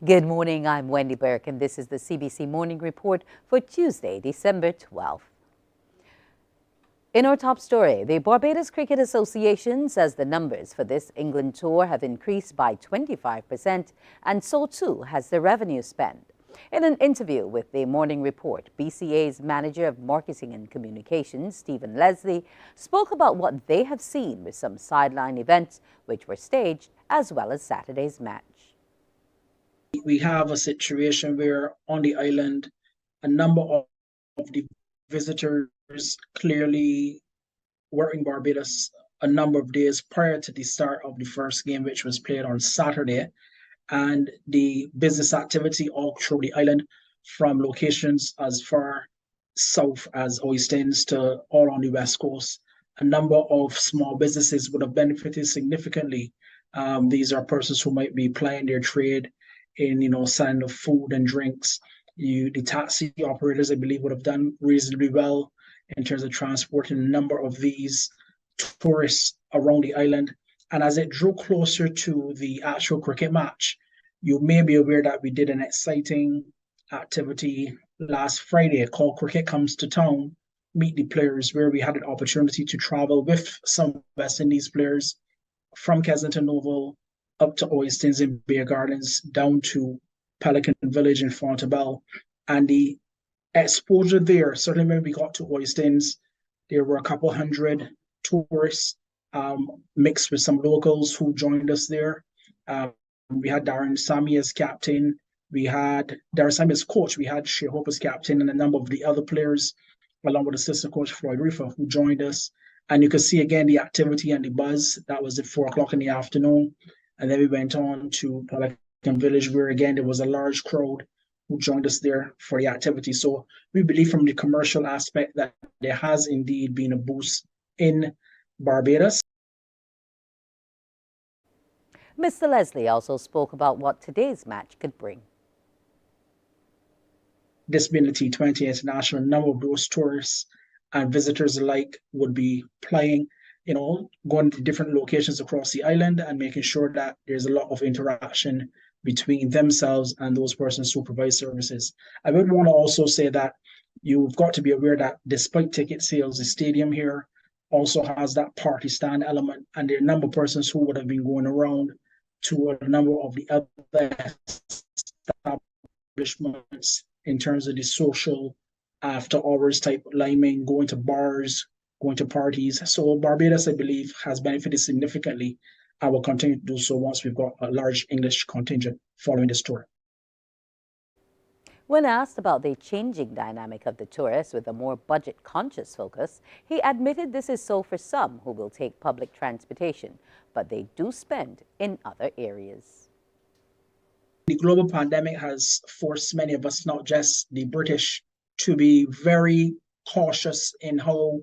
Good morning, I'm Wendy Burke, and this is the CBC Morning Report for Tuesday, December 12th. In our top story, the Barbados Cricket Association says the numbers for this England tour have increased by 25%, and so too has the revenue spent. In an interview with the Morning Report, BCA's Manager of Marketing and Communications, Stephen Leslie, spoke about what they have seen with some sideline events which were staged, as well as Saturday's match. We have a situation where on the island, a number of the visitors clearly were in Barbados a number of days prior to the start of the first game, which was played on Saturday. And the business activity all through the island, from locations as far south as Oistins to all on the west coast, a number of small businesses would have benefited significantly. These are persons who might be plying their trade in selling of food and drinks. The taxi operators, I believe, would have done reasonably well in terms of transporting a number of these tourists around the island. And as it drew closer to the actual cricket match, you may be aware that we did an exciting activity last Friday called Cricket Comes to Town, Meet the Players, where we had an opportunity to travel with some West Indies players from Kensington Oval up to Oistins and Beer Gardens, down to Pelican Village in Fontabelle. And the exposure there, certainly when we got to Oistins, there were a couple hundred tourists mixed with some locals who joined us there. We had Darren Sammy as captain. We had Darren Sammy as coach. We had Shea Hope as captain and a number of the other players, along with assistant coach Floyd Reefer, who joined us. And you could see again the activity and the buzz. That was at 4 o'clock in the afternoon. And then we went on to Pelican Village, where again there was a large crowd who joined us there for the activity. So we believe from the commercial aspect that there has indeed been a boost in Barbados. Mr. Leslie also spoke about what today's match could bring. This being the T20 International, a number of those tourists and visitors alike would be playing, going to different locations across the island and making sure that there's a lot of interaction between themselves and those persons who provide services. I would want to also say that you've got to be aware that despite ticket sales, the stadium here also has that party stand element, and there are a number of persons who would have been going around to a number of the other establishments in terms of the social after hours type liming, going to bars, going to parties. So Barbados, I believe, has benefited significantly and will continue to do so once we've got a large English contingent following this tour. When asked about the changing dynamic of the tourists with a more budget-conscious focus, he admitted this is so for some who will take public transportation, but they do spend in other areas. The global pandemic has forced many of us, not just the British, to be very cautious in how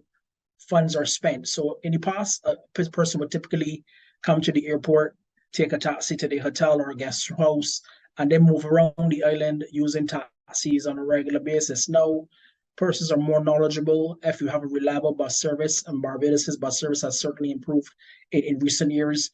funds are spent. So in the past, a person would typically come to the airport, take a taxi to the hotel or a guest house, and then move around the island using taxis on a regular basis. Now, persons are more knowledgeable if you have a reliable bus service, and Barbados' bus service has certainly improved in recent years.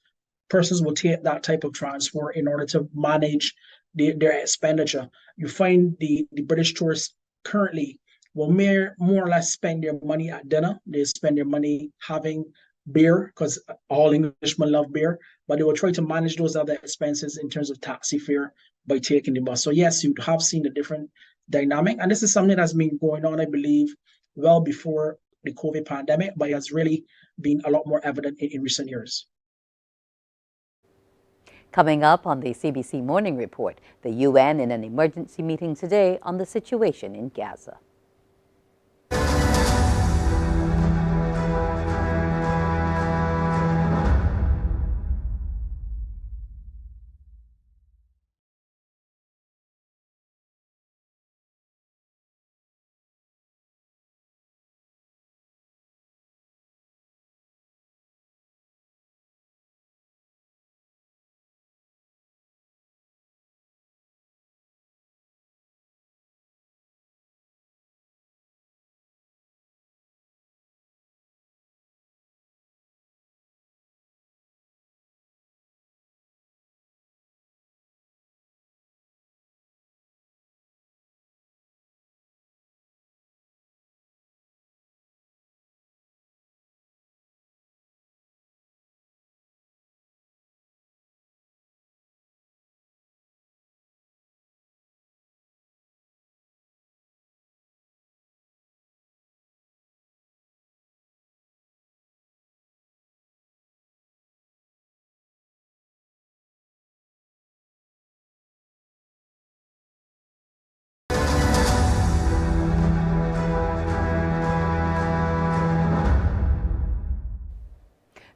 Persons will take that type of transport in order to manage their expenditure. You find the British tourists currently will more or less spend their money at dinner. They spend their money having beer, because all Englishmen love beer, but they will try to manage those other expenses in terms of taxi fare by taking the bus. So yes, you have seen a different dynamic, and this is something that's been going on, I believe, well before the COVID pandemic, but it has really been a lot more evident in recent years. Coming up on the CBC Morning Report, the UN in an emergency meeting today on the situation in Gaza.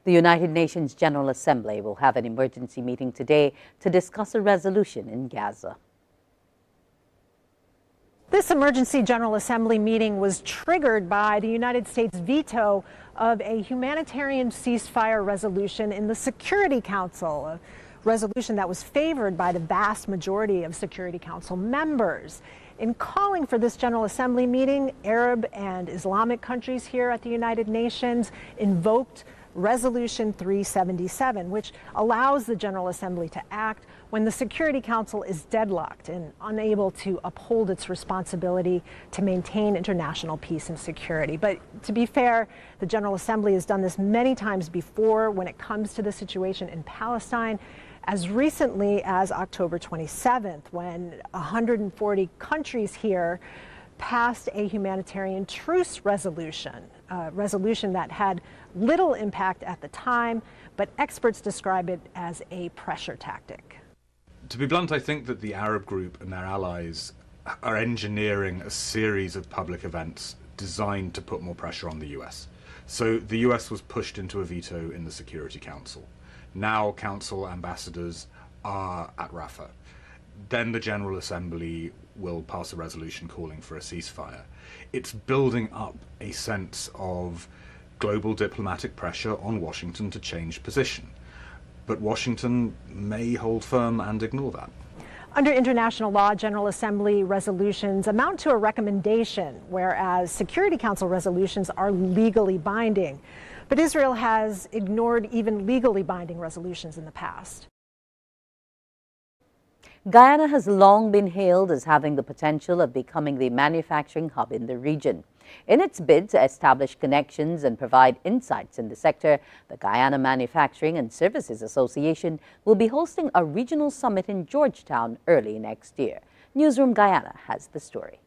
The United Nations General Assembly will have an emergency meeting today to discuss a resolution in Gaza. This emergency General Assembly meeting was triggered by the United States veto of a humanitarian ceasefire resolution in the Security Council, a resolution that was favored by the vast majority of Security Council members. In calling for this General Assembly meeting, Arab and Islamic countries here at the United Nations invoked Resolution 377, which allows the General Assembly to act when the Security Council is deadlocked and unable to uphold its responsibility to maintain international peace and security. But to be fair, the General Assembly has done this many times before when it comes to the situation in Palestine, as recently as October 27th, when 140 countries here passed a humanitarian truce resolution, a resolution that had little impact at the time, but experts describe it as a pressure tactic. To be blunt, I think that the Arab group and their allies are engineering a series of public events designed to put more pressure on the US. So the US was pushed into a veto in the Security Council. Now council ambassadors are at Rafah. Then the General Assembly will pass a resolution calling for a ceasefire. It's building up a sense of global diplomatic pressure on Washington to change position. But Washington may hold firm and ignore that. Under international law, General Assembly resolutions amount to a recommendation, whereas Security Council resolutions are legally binding. But Israel has ignored even legally binding resolutions in the past. Guyana has long been hailed as having the potential of becoming the manufacturing hub in the region. In its bid to establish connections and provide insights in the sector, the Guyana Manufacturing and Services Association will be hosting a regional summit in Georgetown early next year. Newsroom Guyana has the story.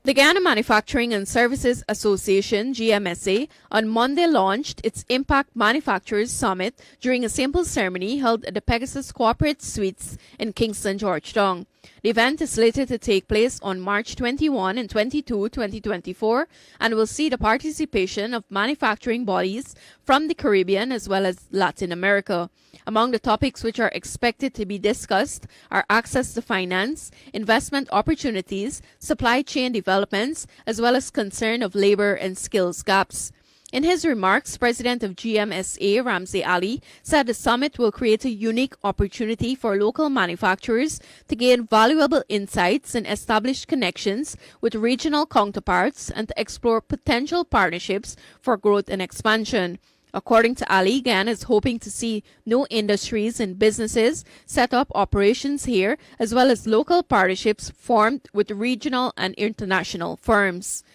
The Guyana Manufacturing and Services Association, GMSA, on Monday launched its Impact Manufacturers Summit during a simple ceremony held at the Pegasus Corporate Suites in Kingston, Georgetown. The event is slated to take place on March 21 and 22, 2024, and will see the participation of manufacturing bodies from the Caribbean as well as Latin America. Among the topics which are expected to be discussed are access to finance, investment opportunities, supply chain developments, as well as concern of labor and skills gaps. In his remarks, President of GMSA, Ramsey Ali, said the summit will create a unique opportunity for local manufacturers to gain valuable insights and establish connections with regional counterparts and to explore potential partnerships for growth and expansion. According to Ali, Guyana is hoping to see new industries and businesses set up operations here, as well as local partnerships formed with regional and international firms.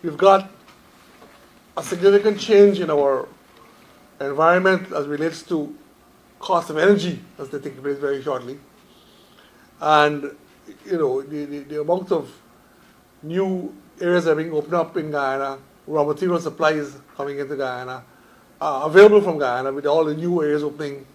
We've got a significant change in our environment as relates to cost of energy as they take place very shortly. And, you know, the amount of new areas that are being opened up in Guyana, raw material supplies coming into Guyana, available from Guyana with all the new areas opening,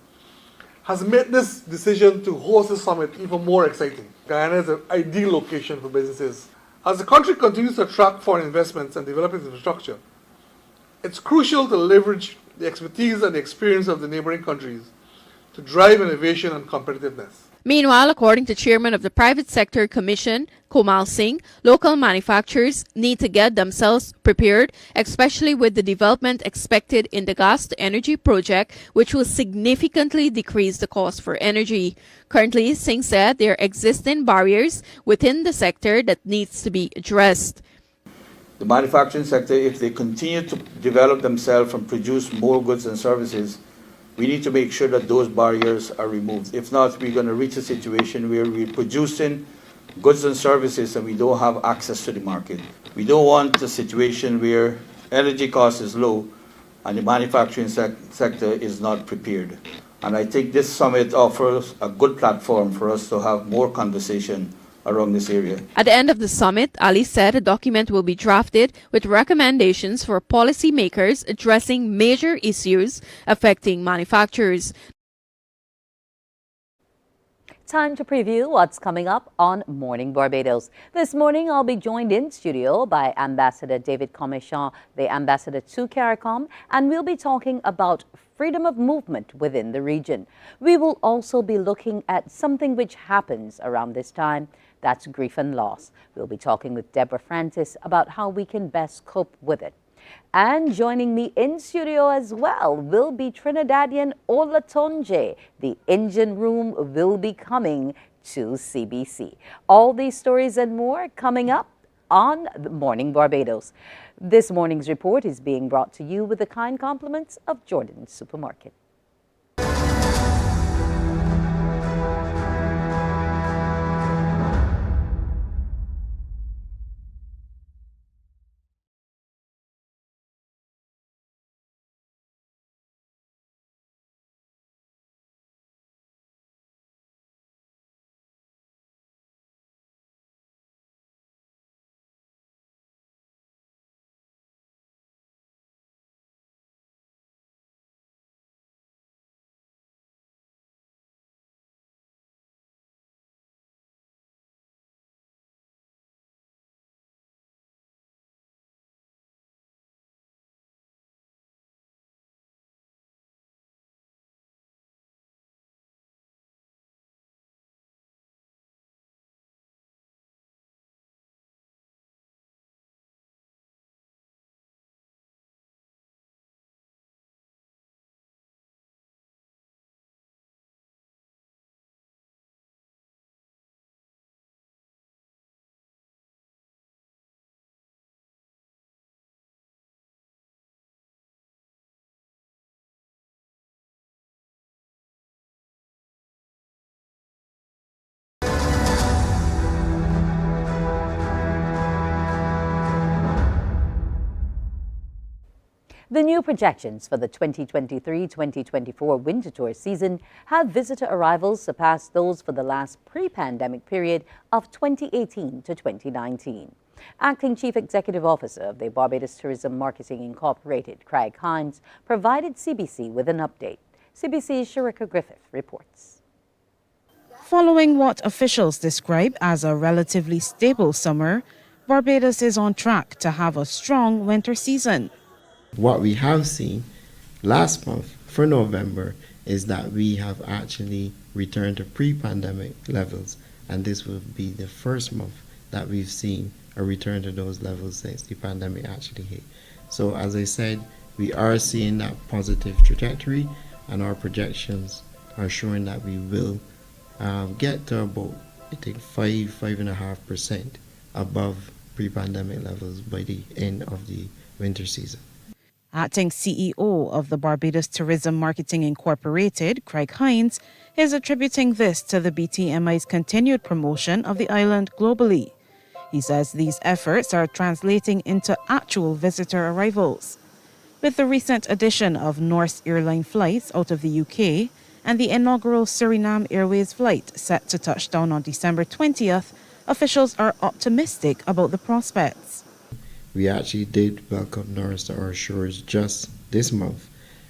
has made this decision to host the summit even more exciting. Guyana is an ideal location for businesses. As the country continues to attract foreign investments and develop its infrastructure, it's crucial to leverage the expertise and the experience of the neighboring countries to drive innovation and competitiveness. Meanwhile, according to Chairman of the Private Sector Commission, Komal Singh, local manufacturers need to get themselves prepared, especially with the development expected in the gas-to-energy project, which will significantly decrease the cost for energy. Currently, Singh said there are existing barriers within the sector that needs to be addressed. The manufacturing sector, if they continue to develop themselves and produce more goods and services, we need to make sure that those barriers are removed. If not, we're going to reach a situation where we're producing goods and services and we don't have access to the market. We don't want a situation where energy cost is low and the manufacturing sector is not prepared. And I think this summit offers a good platform for us to have more conversation around this area. At the end of the summit, Ali said a document will be drafted with recommendations for policymakers addressing major issues affecting manufacturers. Time to preview what's coming up on Morning Barbados. This morning, I'll be joined in studio by Ambassador David Commichon, the ambassador to CARICOM, and we'll be talking about freedom of movement within the region. We will also be looking at something which happens around this time. That's grief and loss. We'll be talking with Deborah Francis about how we can best cope with it. And joining me in studio as well will be Trinidadian Olatunji. The engine room will be coming to CBC. All these stories and more coming up on the Morning Barbados. This morning's report is being brought to you with the kind compliments of Jordan's Supermarket. The new projections for the 2023-2024 winter tour season have visitor arrivals surpassed those for the last pre-pandemic period of 2018 to 2019. Acting Chief Executive Officer of the Barbados Tourism Marketing Incorporated, Craig Hines, provided CBC with an update. CBC's Sharika Griffith reports. Following what officials describe as a relatively stable summer, Barbados is on track to have a strong winter season. What we have seen last month for November is that we have actually returned to pre-pandemic levels, and this will be the first month that we've seen a return to those levels since the pandemic actually hit. So as I said, we are seeing that positive trajectory, and our projections are showing that we will get to about, I think, 5.5% above pre-pandemic levels by the end of the winter season. Acting CEO of the Barbados Tourism Marketing Incorporated, Craig Hines, is attributing this to the BTMI's continued promotion of the island globally. He says these efforts are translating into actual visitor arrivals. With the recent addition of Norse airline flights out of the UK and the inaugural Suriname Airways flight set to touch down on December 20th, officials are optimistic about the prospects. We actually did welcome Norse to our shores just this month,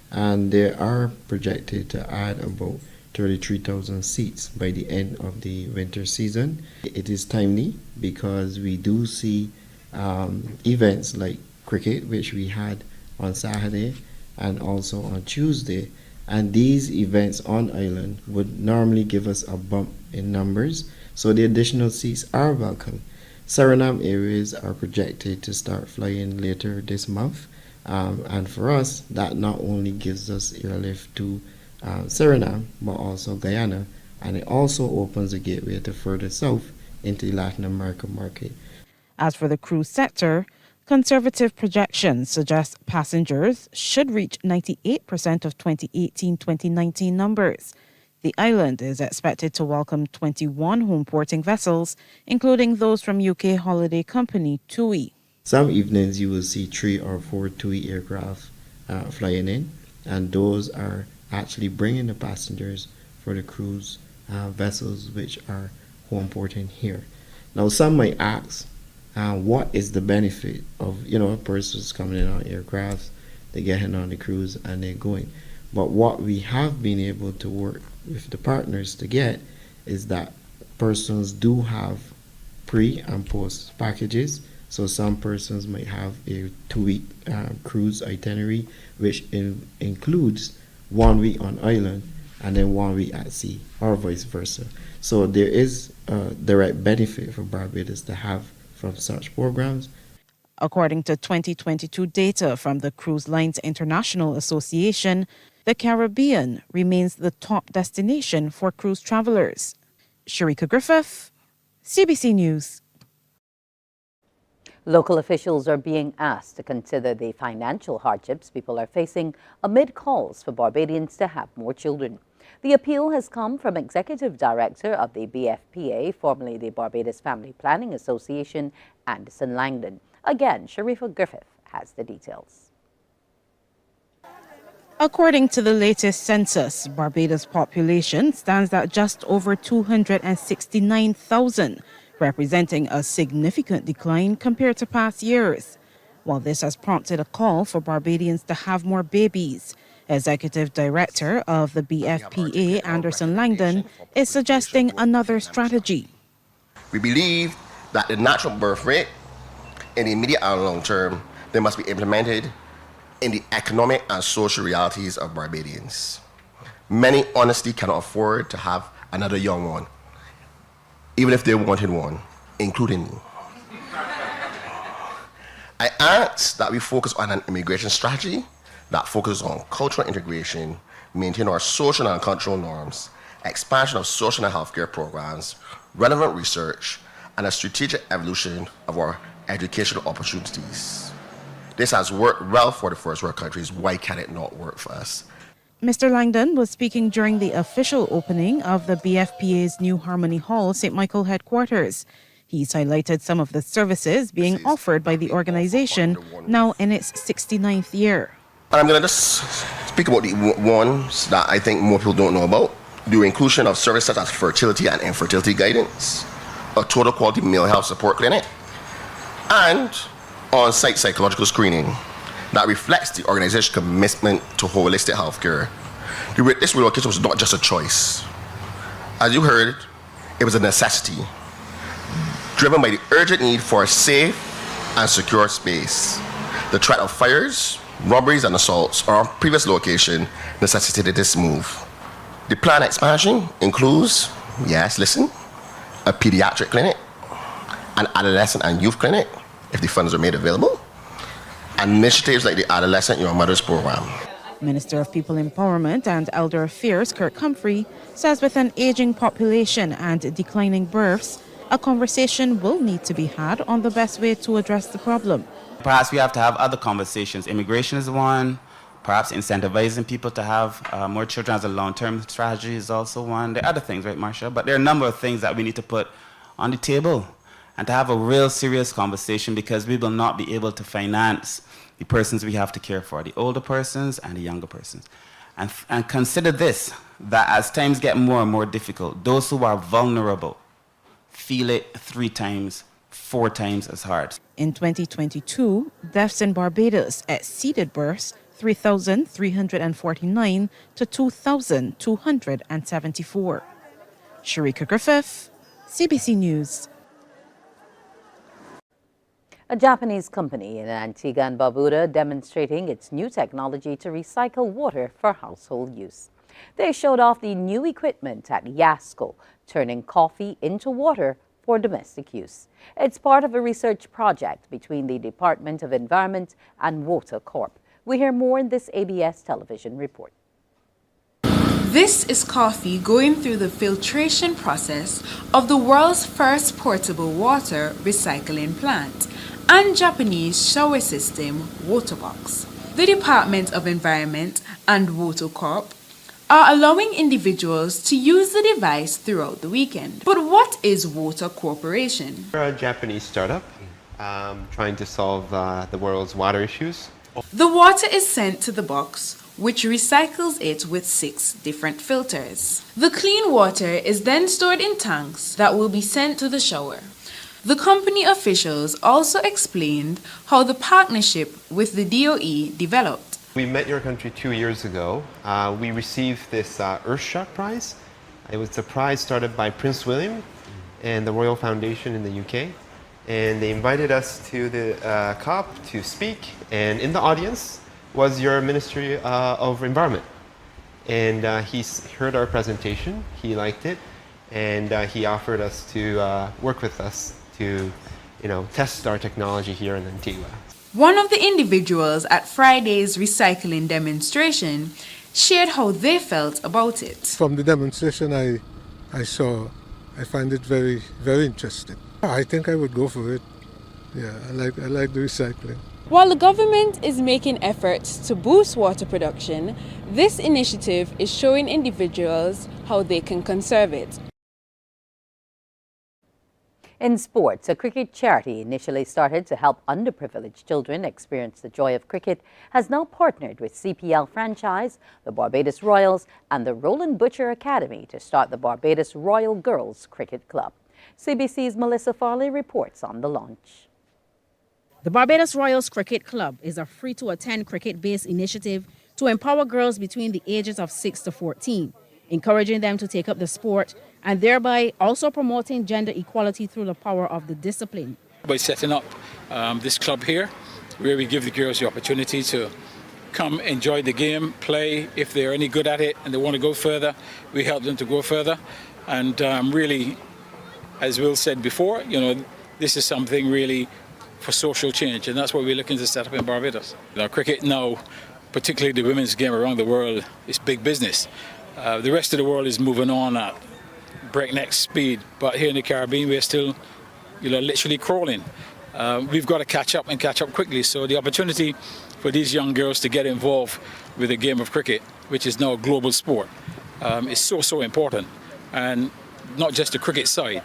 and they are projected to add about 33,000 seats by the end of the winter season. It is timely because we do see events like cricket, which we had on Saturday and also on Tuesday, and these events on island would normally give us a bump in numbers, so the additional seats are welcome. Suriname Airways are projected to start flying later this month, and for us, that not only gives us airlift to Suriname, but also Guyana, and it also opens a gateway to further south into the Latin American market. As for the cruise sector, conservative projections suggest passengers should reach 98% of 2018-2019 numbers. The island is expected to welcome 21 home porting vessels, including those from UK holiday company TUI. Some evenings you will see 3 or 4 TUI aircraft flying in, and those are actually bringing the passengers for the cruise vessels which are home porting here. Now some might ask, what is the benefit of persons coming in on aircraft, they getting on the cruise and they're going? But what we have been able to work with the partners to get is that persons do have pre and post packages. So some persons might have a 2-week cruise itinerary, which includes 1 week on island and then 1 week at sea, or vice versa. So there is a direct benefit for Barbados to have from such programs. According to 2022 data from the Cruise Lines International Association, the Caribbean remains the top destination for cruise travelers. Sharika Griffith, CBC News. Local officials are being asked to consider the financial hardships people are facing amid calls for Barbadians to have more children. The appeal has come from Executive Director of the BFPA, formerly the Barbados Family Planning Association, Anderson Langdon. Again, Sharifa Griffith has the details. According to the latest census, Barbados' population stands at just over 269,000, representing a significant decline compared to past years. While this has prompted a call for Barbadians to have more babies, Executive Director of the BFPA, Anderson Langdon, is suggesting another strategy. We believe that the natural birth rate in the immediate and long term, they must be implemented in the economic and social realities of Barbadians. Many honestly cannot afford to have another young one, even if they wanted one, including me. I ask that we focus on an immigration strategy that focuses on cultural integration, maintain our social and cultural norms, expansion of social and healthcare programs, relevant research, and a strategic evolution of our educational opportunities. This has worked well for the first world countries. Why can it not work for us? Mr. Langdon was speaking during the official opening of the BFPA's new Harmony Hall, St. Michael headquarters. He's highlighted some of the services being offered by the organization, now in its 69th year. I'm going to just speak about the ones that I think more people don't know about. The inclusion of services such as fertility and infertility guidance, a total quality male health support clinic, and on-site psychological screening that reflects the organization's commitment to holistic healthcare. This relocation was not just a choice. As you heard, it was a necessity, driven by the urgent need for a safe and secure space. The threat of fires, robberies, and assaults at our previous location necessitated this move. The planned expansion includes, yes, listen, a pediatric clinic, an adolescent and youth clinic, if the funds are made available, and initiatives like the Adolescent Your Mother's program. Minister of People Empowerment and Elder Affairs, Kirk Humphrey, says with an aging population and declining births, a conversation will need to be had on the best way to address the problem. Perhaps we have to have other conversations. Immigration is one. Perhaps incentivizing people to have more children as a long-term strategy is also one. There are other things, right, Marcia? But there are a number of things that we need to put on the table and to have a real serious conversation, because we will not be able to finance the persons we have to care for, the older persons and the younger persons. And consider this, that as times get more and more difficult, those who are vulnerable feel it 3 times, 4 times as hard. In 2022, deaths in Barbados exceeded births 3,349 to 2,274. Sharika Griffith, CBC News. A Japanese company in Antigua and Barbuda demonstrating its new technology to recycle water for household use. They showed off the new equipment at Yasco, turning coffee into water for domestic use. It's part of a research project between the Department of Environment and Water Corp. We hear more in this ABS television report. This is coffee going through the filtration process of the world's first portable water recycling plant and Japanese shower system water box. The Department of Environment and Water Corp are allowing individuals to use the device throughout the weekend. But what is Water Corporation? We're a Japanese startup trying to solve the world's water issues. The water is sent to the box, which recycles it with 6 different filters. The clean water is then stored in tanks that will be sent to the shower. The company officials also explained how the partnership with the DOE developed. We met your country 2 years ago. We received this Earthshot Prize, It was a prize started by Prince William and the Royal Foundation in the UK. And they invited us to the COP to speak. And in the audience was your Ministry of Environment. And he heard our presentation, he liked it, and he offered us to work with us to, test our technology here in Antigua. One of the individuals at Friday's recycling demonstration shared how they felt about it. From the demonstration I saw, I find it very, very interesting. I think I would go for it. Yeah, I like the recycling. While the government is making efforts to boost water production, this initiative is showing individuals how they can conserve it. In sports, a cricket charity initially started to help underprivileged children experience the joy of cricket has now partnered with CPL franchise, the Barbados Royals, and the Roland Butcher Academy to start the Barbados Royal Girls Cricket Club. CBC's Melissa Farley reports on the launch. The Barbados Royals Cricket Club is a free-to-attend cricket-based initiative to empower girls between the ages of 6 to 14, encouraging them to take up the sport and thereby also promoting gender equality through the power of the discipline. By setting up this club here, where we give the girls the opportunity to come enjoy the game, play. If they're any good at it and they want to go further, we help them to go further. And really, as Will said before, this is something really for social change, and that's what we're looking to set up in Barbados. Cricket now, particularly the women's game around the world, is big business. The rest of the world is moving on at breakneck speed, but here in the Caribbean we're still, literally crawling. We've got to catch up and catch up quickly. So the opportunity for these young girls to get involved with the game of cricket, which is now a global sport, is so important. And not just the cricket side,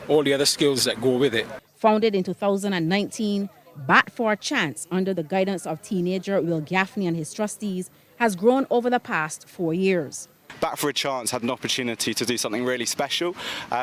all the other skills that go with it. Founded in 2019, Bat for a Chance, under the guidance of teenager Will Gaffney and his trustees, has grown over the past 4 years. Bat for a Chance had an opportunity to do something really special.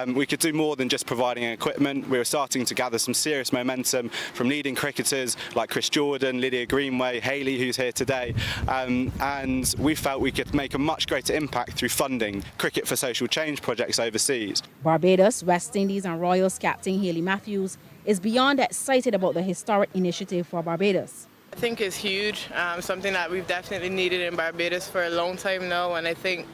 We could do more than just providing equipment. We were starting to gather some serious momentum from leading cricketers like Chris Jordan, Lydia Greenway, Hayley, who's here today, and we felt we could make a much greater impact through funding Cricket for Social Change projects overseas. Barbados, West Indies and Royals captain Hayley Matthews is beyond excited about the historic initiative for Barbados. I think it's huge, something that we've definitely needed in Barbados for a long time now, and I think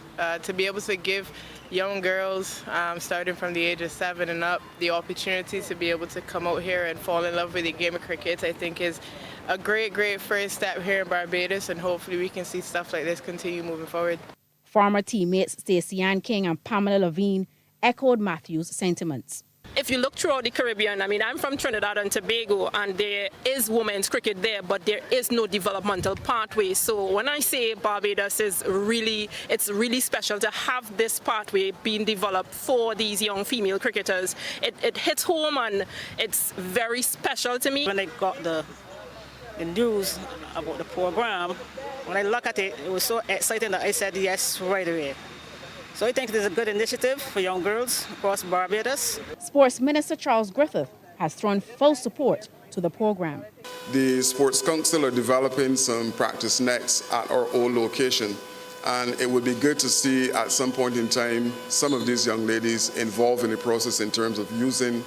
to be able to give young girls, starting from the age of 7 and up, the opportunity to be able to come out here and fall in love with the game of cricket, I think is a great first step here in Barbados, and hopefully we can see stuff like this continue moving forward. Former teammates Stacey Ann King and Pamela Levine echoed Matthews' sentiments. If you look throughout the Caribbean, I'm from Trinidad and Tobago, and there is women's cricket there, but there is no developmental pathway. So when I say Barbados it's really special to have this pathway being developed for these young female cricketers. It hits home, and it's very special to me. When I got the news about the program, when I look at it, it was so exciting that I said yes right away. So I think it is a good initiative for young girls across Barbados. Sports Minister Charles Griffith has thrown full support to the program. The Sports Council are developing some practice nets at our old location, and it would be good to see at some point in time some of these young ladies involved in the process in terms of using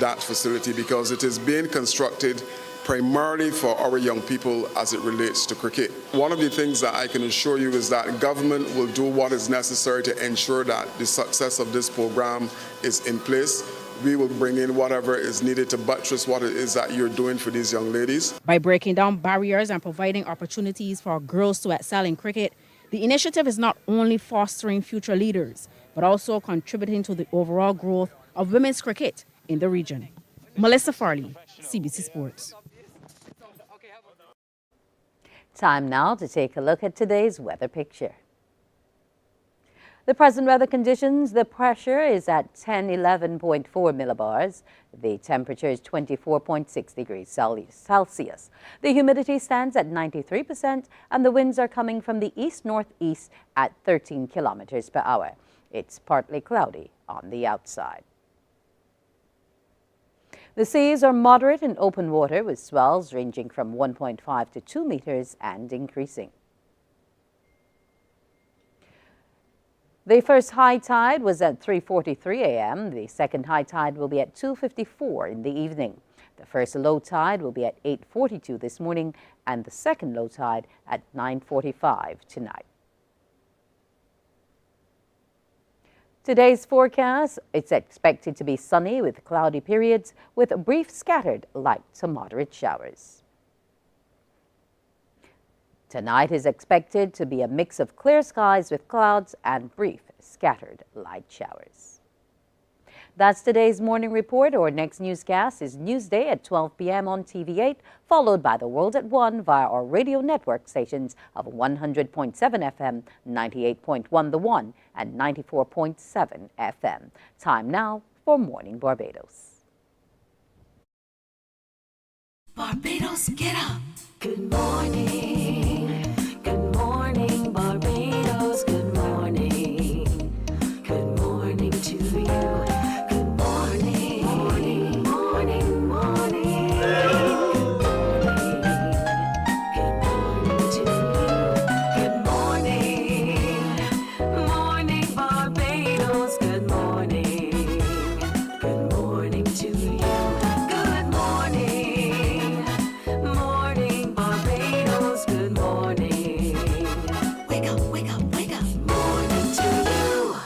that facility, because it is being constructed primarily for our young people as it relates to cricket. One of the things that I can assure you is that government will do what is necessary to ensure that the success of this program is in place. We will bring in whatever is needed to buttress what it is that you're doing for these young ladies. By breaking down barriers and providing opportunities for girls to excel in cricket, the initiative is not only fostering future leaders, but also contributing to the overall growth of women's cricket in the region. Melissa Farley, CBC Sports. Time now to take a look at today's weather picture. The present weather conditions: the pressure is at 11.4 millibars. The temperature is 24.6 degrees Celsius. The humidity stands at 93%, and the winds are coming from the east-northeast at 13 kilometers per hour. It's partly cloudy on the outside. The seas are moderate in open water, with swells ranging from 1.5 to 2 meters and increasing. The first high tide was at 3:43 a.m. The second high tide will be at 2:54 in the evening. The first low tide will be at 8:42 this morning and the second low tide at 9:45 tonight. Today's forecast, it's expected to be sunny with cloudy periods with brief scattered light to moderate showers. Tonight is expected to be a mix of clear skies with clouds and brief scattered light showers. That's today's morning report. Our next newscast is Newsday at 12 p.m. on TV8, followed by The World at 1 via our radio network stations of 100.7 FM, 98.1 The One, and 94.7 FM. Time now for Morning Barbados. Barbados, get up. Good morning. Good morning, Barbados. Good morning. Good morning to you. Good morning. Morning, morning, morning. Good morning to you. Good morning. Morning, Barbados. Good morning. Good morning to you. Good morning. Morning, Barbados. Good morning. Wake up, wake up, wake up. Morning to you.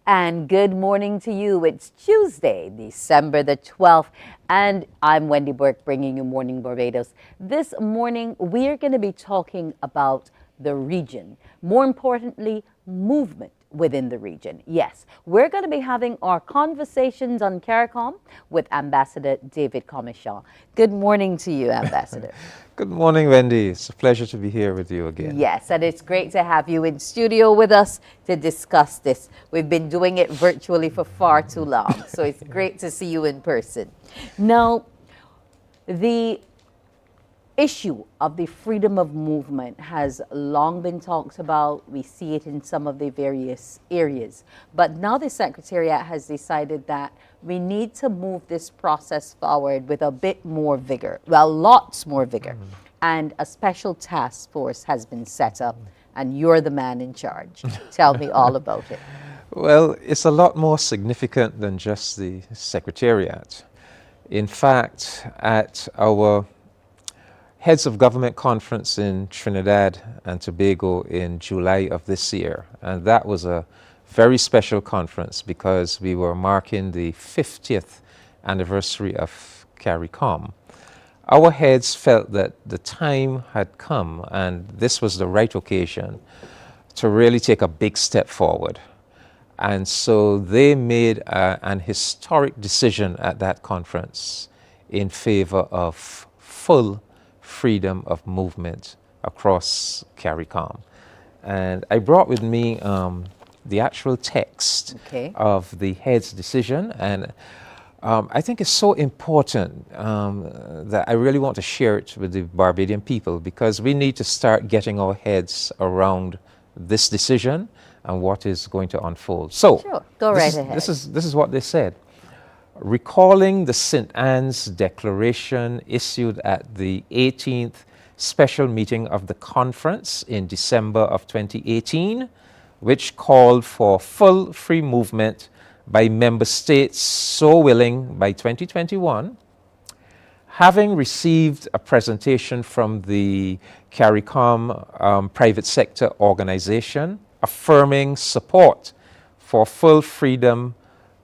And good morning to you. It's Tuesday, December the 12th, and I'm Wendy Burke bringing you Morning Barbados. This morning, we're going to be talking about the region. More importantly, movement within the region. Yes, we're going to be having our conversations on CARICOM with Ambassador David Commichon. Good morning to you, Ambassador. Good morning, Wendy. It's a pleasure to be here with you again. Yes, and it's great to have you in studio with us to discuss this. We've been doing it virtually for far too long, so it's great to see you in person. Now, the issue of the freedom of movement has long been talked about. We see it in some of the various areas. But now the Secretariat has decided that we need to move this process forward with a bit more vigor. Well, lots more vigor. And a special task force has been set up, and you're the man in charge. Tell me all about it. Well, it's a lot more significant than just the Secretariat. In fact, at our Heads of Government Conference in Trinidad and Tobago in July of this year. And that was a very special conference because we were marking the 50th anniversary of CARICOM. Our heads felt that the time had come and this was the right occasion to really take a big step forward. And so they made an historic decision at that conference in favor of full freedom of movement across CARICOM. And I brought with me the actual text of the head's decision, and I think it's so important that I really want to share it with the Barbadian people because we need to start getting our heads around this decision and what is going to unfold. So, sure. Go right ahead. This is what they said. Recalling the St. Anne's Declaration issued at the 18th special meeting of the conference in December of 2018, which called for full free movement by member states so willing by 2021, having received a presentation from the CARICOM private sector organization affirming support for full freedom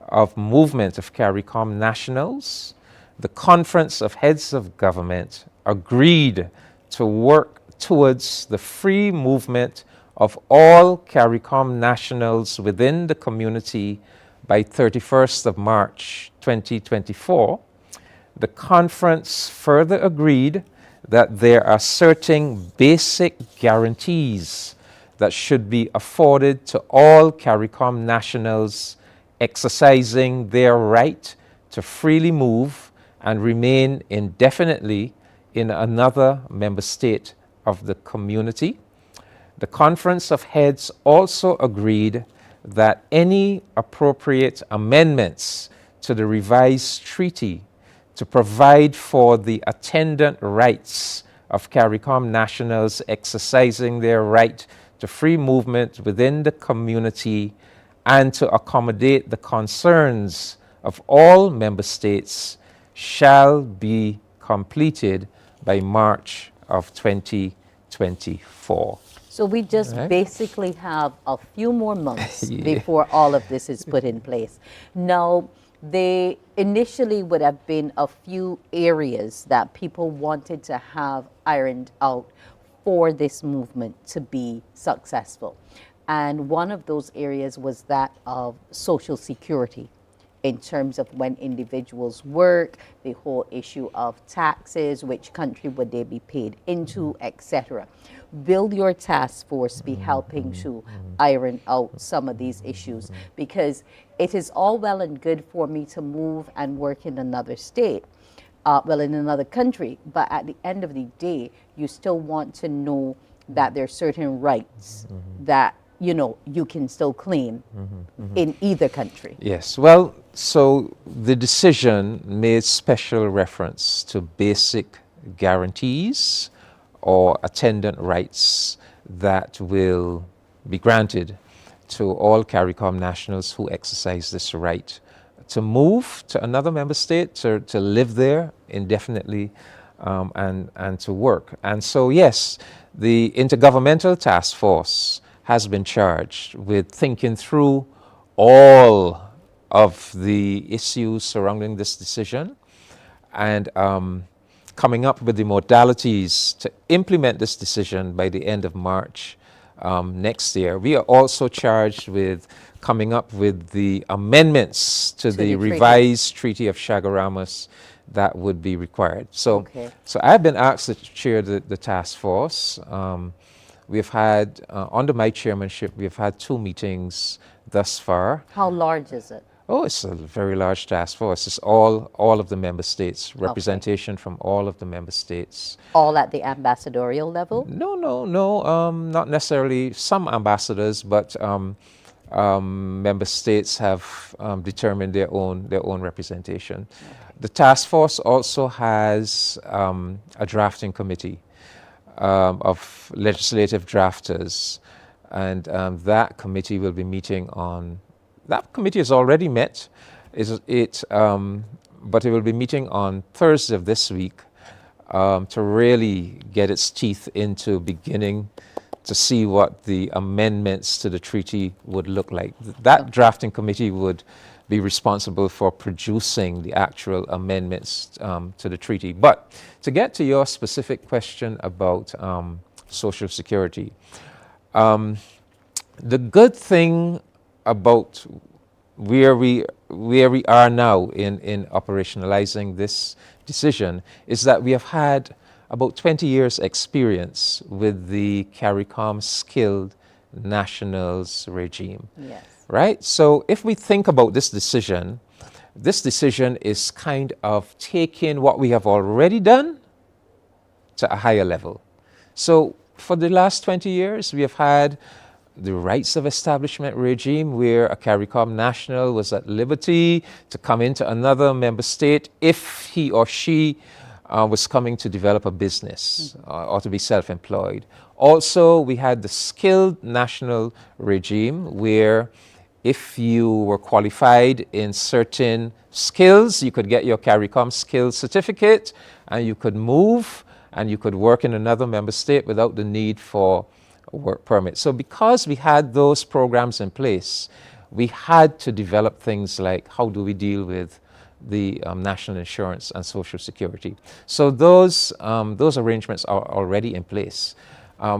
of movement of CARICOM nationals, the Conference of Heads of Government agreed to work towards the free movement of all CARICOM nationals within the community by 31st of March 2024. The conference further agreed that there are certain basic guarantees that should be afforded to all CARICOM nationals exercising their right to freely move and remain indefinitely in another member state of the community. The Conference of Heads also agreed that any appropriate amendments to the revised treaty to provide for the attendant rights of CARICOM nationals exercising their right to free movement within the community and to accommodate the concerns of all member states shall be completed by March of 2024. So we just Right. basically have a few more months Yeah. before all of this is put in place. Now, they initially would have been a few areas that people wanted to have ironed out for this movement to be successful. And one of those areas was that of Social Security, in terms of when individuals work, the whole issue of taxes, which country would they be paid into, etc. Will your task force be helping to iron out some of these issues? Because it is all well and good for me to move and work in another state, in another country, but at the end of the day, you still want to know that there are certain rights that you can still claim in either country. Yes, well, so the decision made special reference to basic guarantees or attendant rights that will be granted to all CARICOM nationals who exercise this right to move to another member state, to live there indefinitely, and to work. And so, yes, the Intergovernmental Task Force has been charged with thinking through all of the issues surrounding this decision and coming up with the modalities to implement this decision by the end of March next year. We are also charged with coming up with the amendments to the revised Treaty of Chaguaramas that would be required. So, so I've been asked to chair the task force. We've had, under my chairmanship, we've had 2 meetings thus far. How large is it? Oh, it's a very large task force. It's all of the member states, representation from all of the member states. All at the ambassadorial level? No, not necessarily. Some ambassadors, but member states have determined their own representation. The task force also has a drafting committee of legislative drafters, and that committee will be meeting on. That committee has already met, but it will be meeting on Thursday of this week to really get its teeth into beginning to see what the amendments to the treaty would look like. That drafting committee would be responsible for producing the actual amendments to the treaty. But to get to your specific question about Social Security, the good thing about where we are now in operationalizing this decision is that we have had about 20 years experience with the CARICOM skilled nationals regime. Yes. Right? So if we think about this decision is kind of taking what we have already done to a higher level. So for the last 20 years, we have had the rights of establishment regime where a CARICOM national was at liberty to come into another member state if he or she was coming to develop a business or to be self-employed. Also, we had the skilled national regime where if you were qualified in certain skills, you could get your CARICOM skills certificate and you could move and you could work in another member state without the need for a work permit. So because we had those programs in place, we had to develop things like how do we deal with the national insurance and Social Security. So those arrangements are already in place.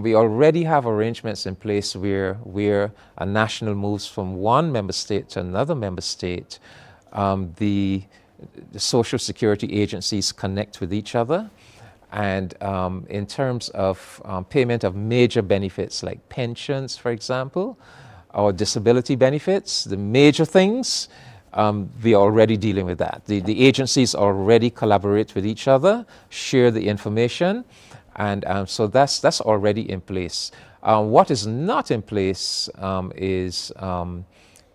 We already have arrangements in place where a national moves from one member state to another member state. The Social Security agencies connect with each other. And in terms of payment of major benefits like pensions, for example, or disability benefits, the major things, we are already dealing with that. The agencies already collaborate with each other, share the information, and so that's already in place. What is not in place is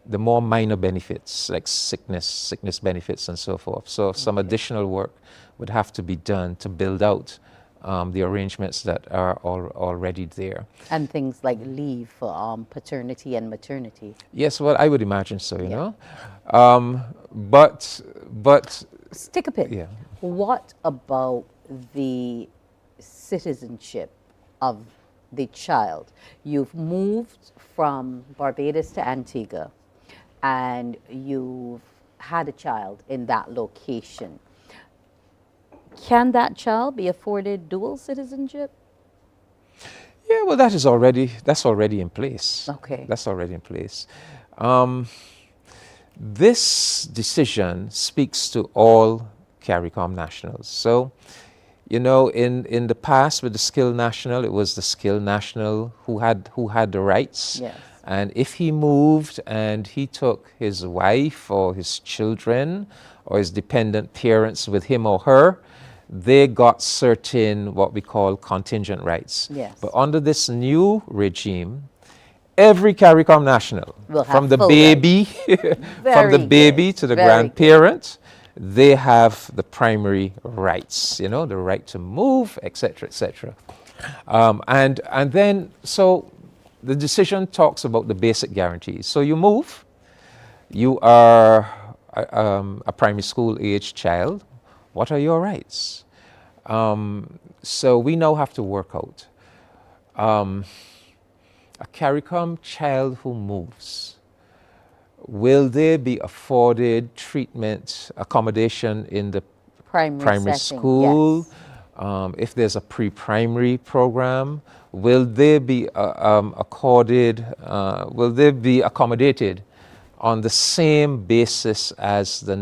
the more minor benefits like sickness benefits and so forth. So some additional work would have to be done to build out the arrangements that are already there. And things like leave for paternity and maternity. Yes, well, I would imagine so, you know. But stick a pin. Yeah. What about the citizenship of the child? You've moved from Barbados to Antigua, and you've had a child in that location. Can that child be afforded dual citizenship? Yeah, well, that's already in place. Okay. That's already in place. This decision speaks to all CARICOM nationals. So, you know, in the past with the skilled national, it was the skilled national who had the rights. Yes. And if he moved and he took his wife or his children or his dependent parents with him or her, they got certain what we call contingent rights. Yes. But under this new regime, every CARICOM national, Will have from the full baby, from the Very baby good. to the Very grandparent, they have the primary rights. You know, the right to move, etc., etc. And then so the decision talks about the basic guarantees. So you move, you are a primary school age child. What are your rights? So we now have to work out. A CARICOM child who moves, will they be afforded treatment, accommodation in the primary setting, school? yes. If there's a pre-primary program, will they be accommodated on the same basis as the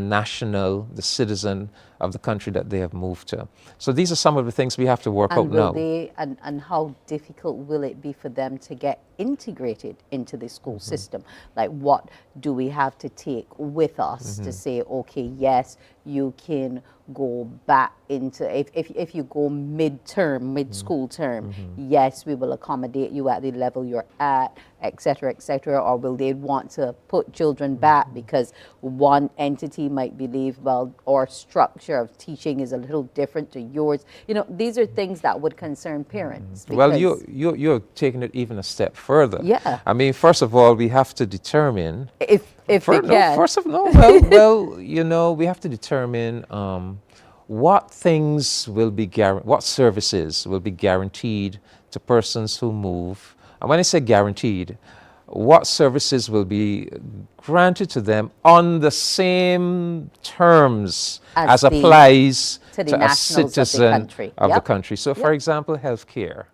citizen of the country that they have moved to? So these are some of the things we have to work out now. And how difficult will it be for them to get integrated into the school system? Like, what do we have to take with us to say, okay, yes, you can go back into, if you go mid-school term, yes, we will accommodate you at the level you're at, et cetera, or will they want to put children back because one entity might believe, well, our structure of teaching is a little different to yours? You know, these are things that would concern parents. Well, you're taking it even a step further. Yeah. I mean, first of all, we have to determine if they can. Well, you know, we have to determine what things will be what services will be guaranteed to persons who move. And when I say guaranteed, what services will be granted to them on the same terms as applies to a citizen of the country. So, for example, healthcare.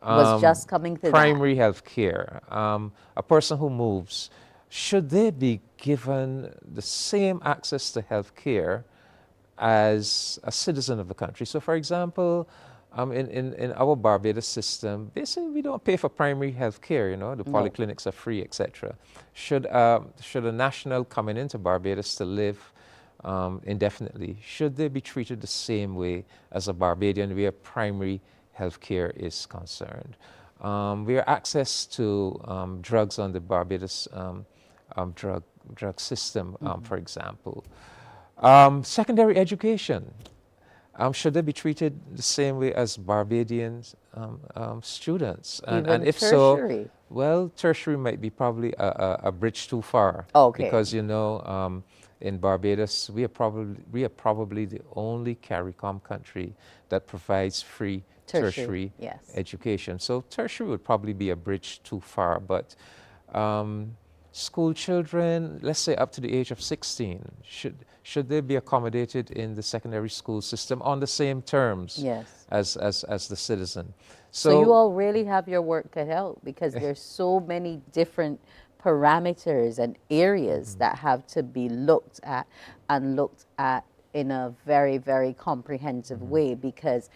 Was just coming to primary health care. A person who moves, should they be given the same access to health care as a citizen of the country? So, for example, in our Barbados system, basically we don't pay for primary health care, you know, the polyclinics are free, etc. Should a national coming into Barbados to live indefinitely, should they be treated the same way as a Barbadian where primary health care is concerned? We are access to drugs on the Barbados drug system, for example. Secondary education. Should they be treated the same way as Barbadian students? And if tertiary? So, well, tertiary might be probably a bridge too far. Okay. Because, you know, in Barbados, we are probably the only CARICOM country that provides free tertiary education. So tertiary would probably be a bridge too far, but school children, let's say up to the age of 16, should they be accommodated in the secondary school system on the same terms as the citizen? So you all really have your work cut out, because there's so many different parameters and areas that have to be looked at in a very, very comprehensive way, because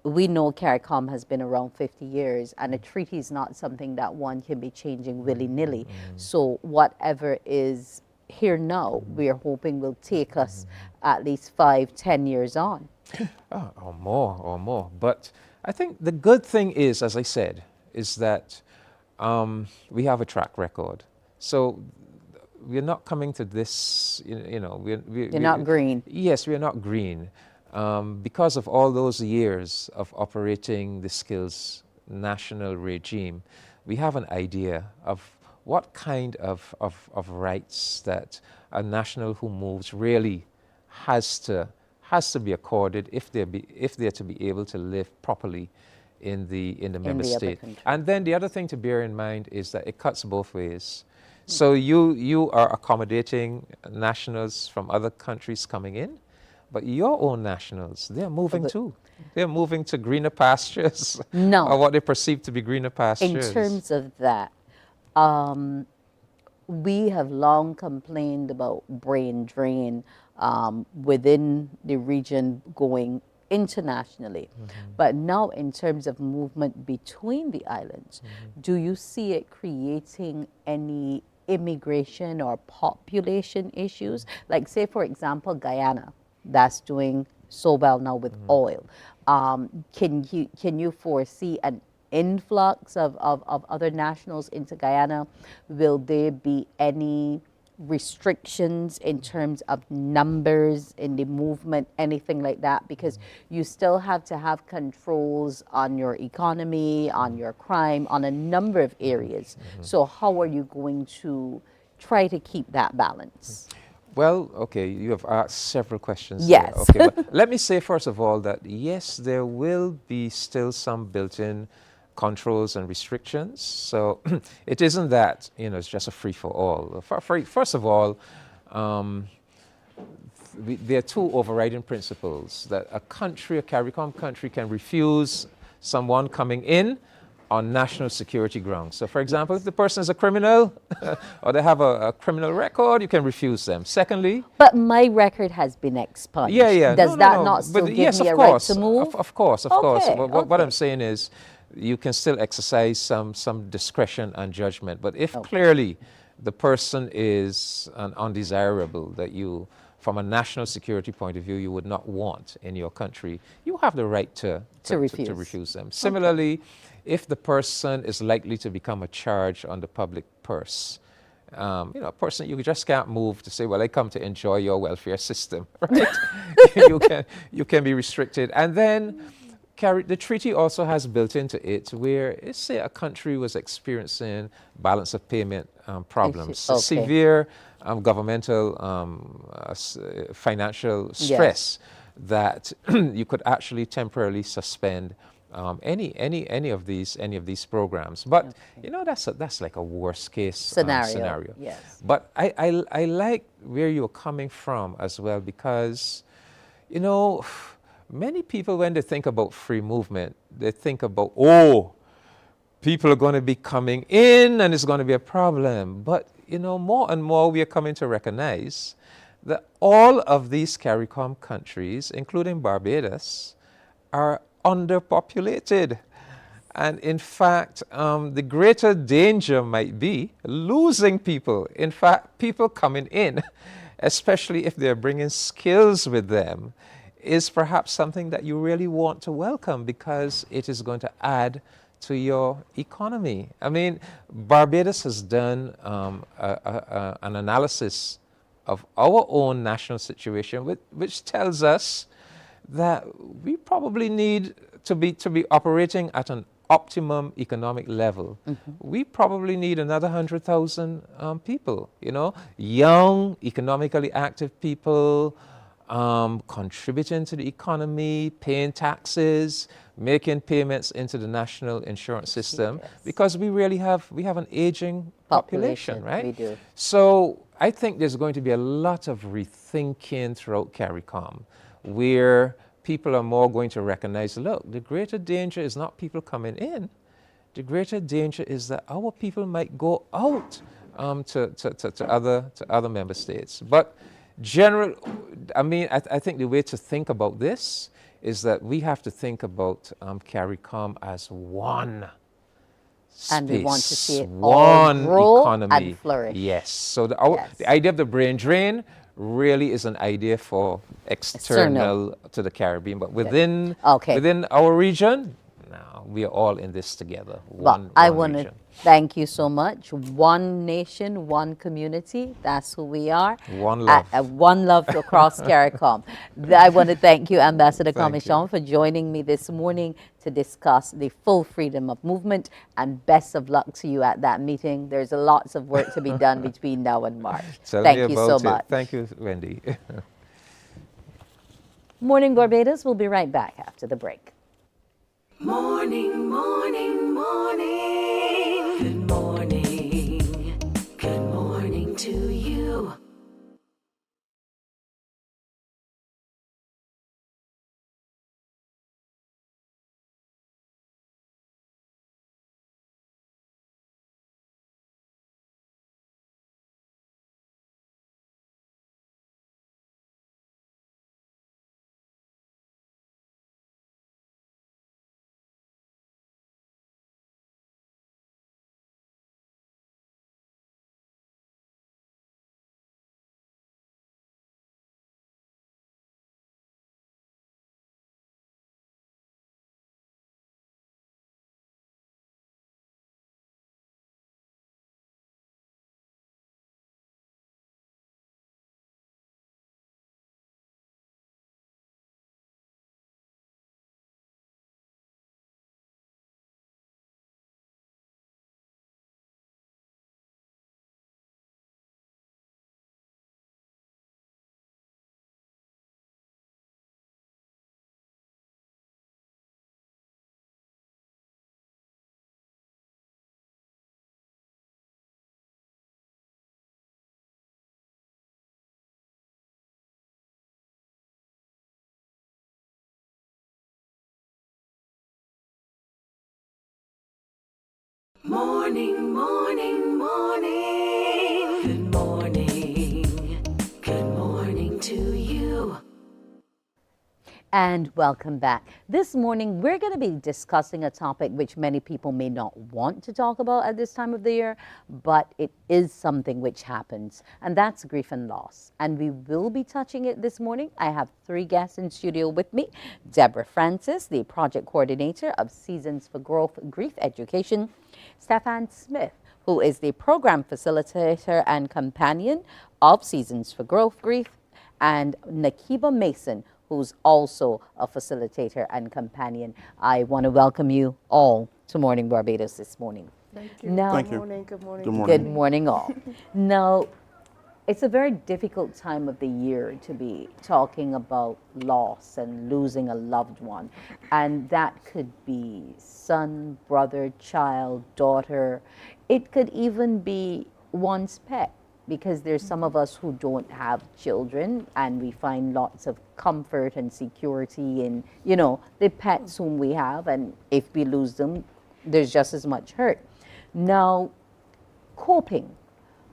we know CARICOM has been around 50 years, and a treaty is not something that one can be changing willy-nilly. So whatever is here now, we are hoping will take us at least 5-10 years on. Or more. But I think the good thing is, as I said, is that we have a track record. So we're not coming to this, you know, You're not green. Yes, we are not green. because of all those years of operating the skills national regime, we have an idea of what kind of rights that a national who moves really has to be accorded if they're to be able to live properly in the member state. And then the other thing to bear in mind is that it cuts both ways. So you are accommodating nationals from other countries coming in, but your own nationals, they're moving too. They're moving to greener pastures, or what they perceive to be greener pastures. In terms of that, we have long complained about brain drain within the region going internationally. But now in terms of movement between the islands, do you see it creating any immigration or population issues? Like say, for example, Guyana, that's doing so well now with oil. Can you foresee an influx of other nationals into Guyana? Will there be any restrictions in terms of numbers in the movement, anything like that? Because you still have to have controls on your economy, on your crime, on a number of areas. So how are you going to try to keep that balance? Well, okay, you have asked several questions. Yes. There. Okay, but let me say first of all that yes, there will be still some built-in controls and restrictions. So it isn't that, it's just a free-for-all. First of all, there are two overriding principles that a CARICOM country can refuse someone coming in on national security grounds. So for example, if the person is a criminal or they have a criminal record, you can refuse them. Secondly... But my record has been expunged. Yeah. Does that not still give me a right to move? Of course. What I'm saying is you can still exercise some discretion and judgment. But if clearly the person is an undesirable that you, from a national security point of view, you would not want in your country, you have the right to refuse them. Similarly, if the person is likely to become a charge on the public purse, a person you just can't move to say, well, I come to enjoy your welfare system, right? you can be restricted. And then the treaty also has built into it where, say a country was experiencing balance of payment problems, severe governmental financial stress, that you could actually temporarily suspend any of these programs. But that's like a worst case scenario. Yes. But I like where you're coming from as well, because many people, when they think about free movement, they think about, people are going to be coming in and it's going to be a problem. But more and more we are coming to recognize that all of these CARICOM countries, including Barbados, are underpopulated. And in fact, the greater danger might be losing people. In fact, people coming in, especially if they're bringing skills with them, is perhaps something that you really want to welcome, because it is going to add to your economy. I mean, Barbados has done an analysis of our own national situation, which tells us that we probably need to be operating at an optimum economic level. We probably need another 100,000 people, young, economically active people, contributing to the economy, paying taxes, making payments into the national insurance system, because we have an aging population, right? We do. So I think there's going to be a lot of rethinking throughout CARICOM, where people are more going to recognize, look, the greater danger is not people coming in. The greater danger is that our people might go out to other member states. But I think the way to think about this is that we have to think about CARICOM as one space, and we want to see it one all grow economy. and flourish. Yes. So the idea of the brain drain really is an idea for external to the Caribbean, but within our region, now. We are all in this together. Well, I one want to region. thank you so much. One nation, one community. That's who we are. One love. One love across CARICOM. I want to thank you, Ambassador Thank Commichon, for joining me this morning to discuss the full freedom of movement, and best of luck to you at that meeting. There's lots of work to be done between now and March. Tell Thank me you so about it. much. Thank you, Wendy. Morning Barbados. We'll be right back after the break. Morning, morning, morning. Good morning. Good morning to you. Morning, morning, morning. Good morning. Good morning to you. And welcome back. This morning, we're going to be discussing a topic which many people may not want to talk about at this time of the year, but it is something which happens, and that's grief and loss. And we will be touching it this morning. I have 3 guests in studio with me. Deborah Francis, the project coordinator of Seasons for Growth Grief Education. Stefan Smith, who is the program facilitator and companion of Seasons for Growth Grief. And Nakiba Mason, who's also a facilitator and companion. I want to welcome you all to Morning Barbados this morning. Thank you. Now, Good morning. Good morning. Good morning. Good morning, all. Now, it's a very difficult time of the year to be talking about loss and losing a loved one. And that could be son, brother, child, daughter. It could even be one's pet, because there's some of us who don't have children, and we find lots of comfort and security in, you know, the pets whom we have, and if we lose them, there's just as much hurt. Now, coping.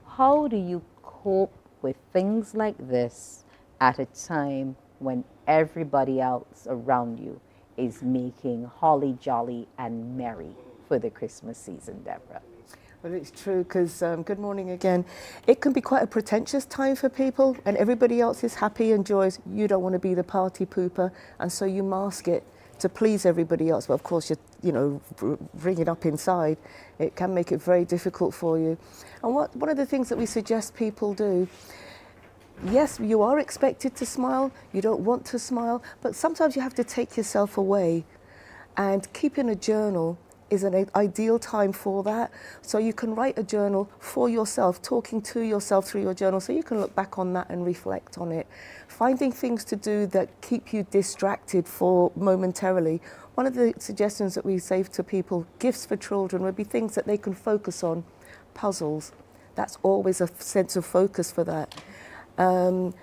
How do you cope with things like this at a time when everybody else around you is making holly jolly and merry for the Christmas season, Deborah? Well, it's true, because good morning again. It can be quite a pretentious time for people, and everybody else is happy and joyous. You don't want to be the party pooper, and so you mask it to please everybody else. But of course, you know, bring it up inside. It can make it very difficult for you. And one of the things that we suggest people do, yes, you are expected to smile. You don't want to smile, but sometimes you have to take yourself away, and keeping a journal is an ideal time for that. So you can write a journal for yourself, talking to yourself through your journal, so you can look back on that and reflect on it. Finding things to do that keep you distracted for momentarily. One of the suggestions that we say to people, gifts for children, would be things that they can focus on. Puzzles. That's always a sense of focus for that. And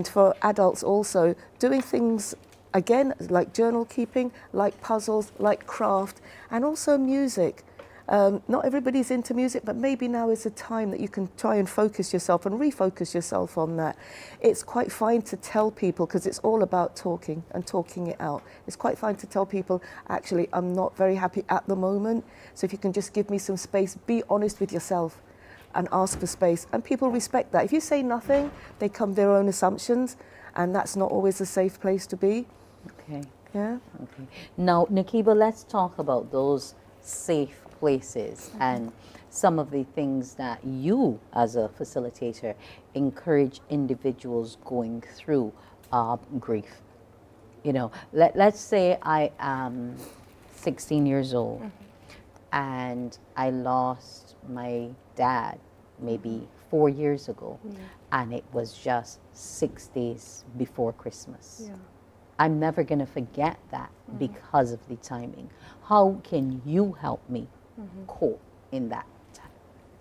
for adults also, doing things again, like journal keeping, like puzzles, like craft, and also music. Not everybody's into music, but maybe now is a time that you can try and focus yourself and refocus yourself on that. It's quite fine to tell people, because it's all about talking and talking it out. It's quite fine to tell people, actually, I'm not very happy at the moment, so if you can just give me some space, be honest with yourself and ask for space. And people respect that. If you say nothing, they come their own assumptions, and that's not always a safe place to be. Okay. Yeah. Okay. Now, Nakiba, let's talk about those safe places and some of the things that you, as a facilitator, encourage individuals going through grief. You know, let's say I am 16 years old and I lost my dad maybe 4 years ago, and it was just 6 days before Christmas. Yeah. I'm never going to forget that because of the timing. How can you help me cope in that time?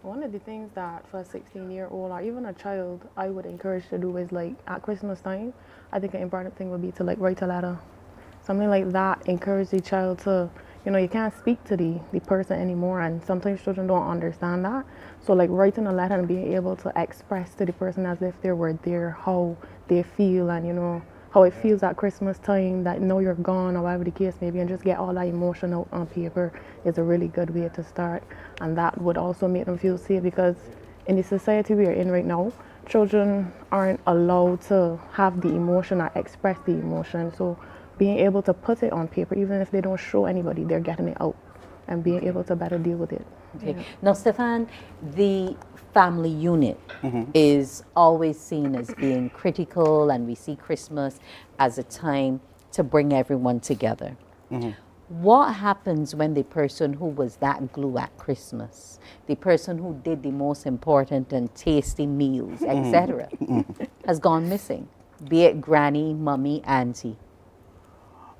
One of the things that for a 16-year-old or even a child I would encourage to do is, like, at Christmas time, I think an important thing would be to, like, write a letter. Something like that, encourage the child to, you know, you can't speak to the person anymore, and sometimes children don't understand that. So, like, writing a letter and being able to express to the person as if they were there how they feel, and, you know, how it feels at Christmas time, that know you're gone or whatever the case may be, and just get all that emotion out on paper is a really good way to start. And that would also make them feel safe, because in the society we are in right now, children aren't allowed to have the emotion or express the emotion. So being able to put it on paper, even if they don't show anybody, they're getting it out and being able to better deal with it. Okay. Yeah. Now, Stefan, the family unit is always seen as being critical, and we see Christmas as a time to bring everyone together. What happens when the person who was that glue at Christmas, the person who did the most important and tasty meals, etc., has gone missing, be it granny, mummy, auntie?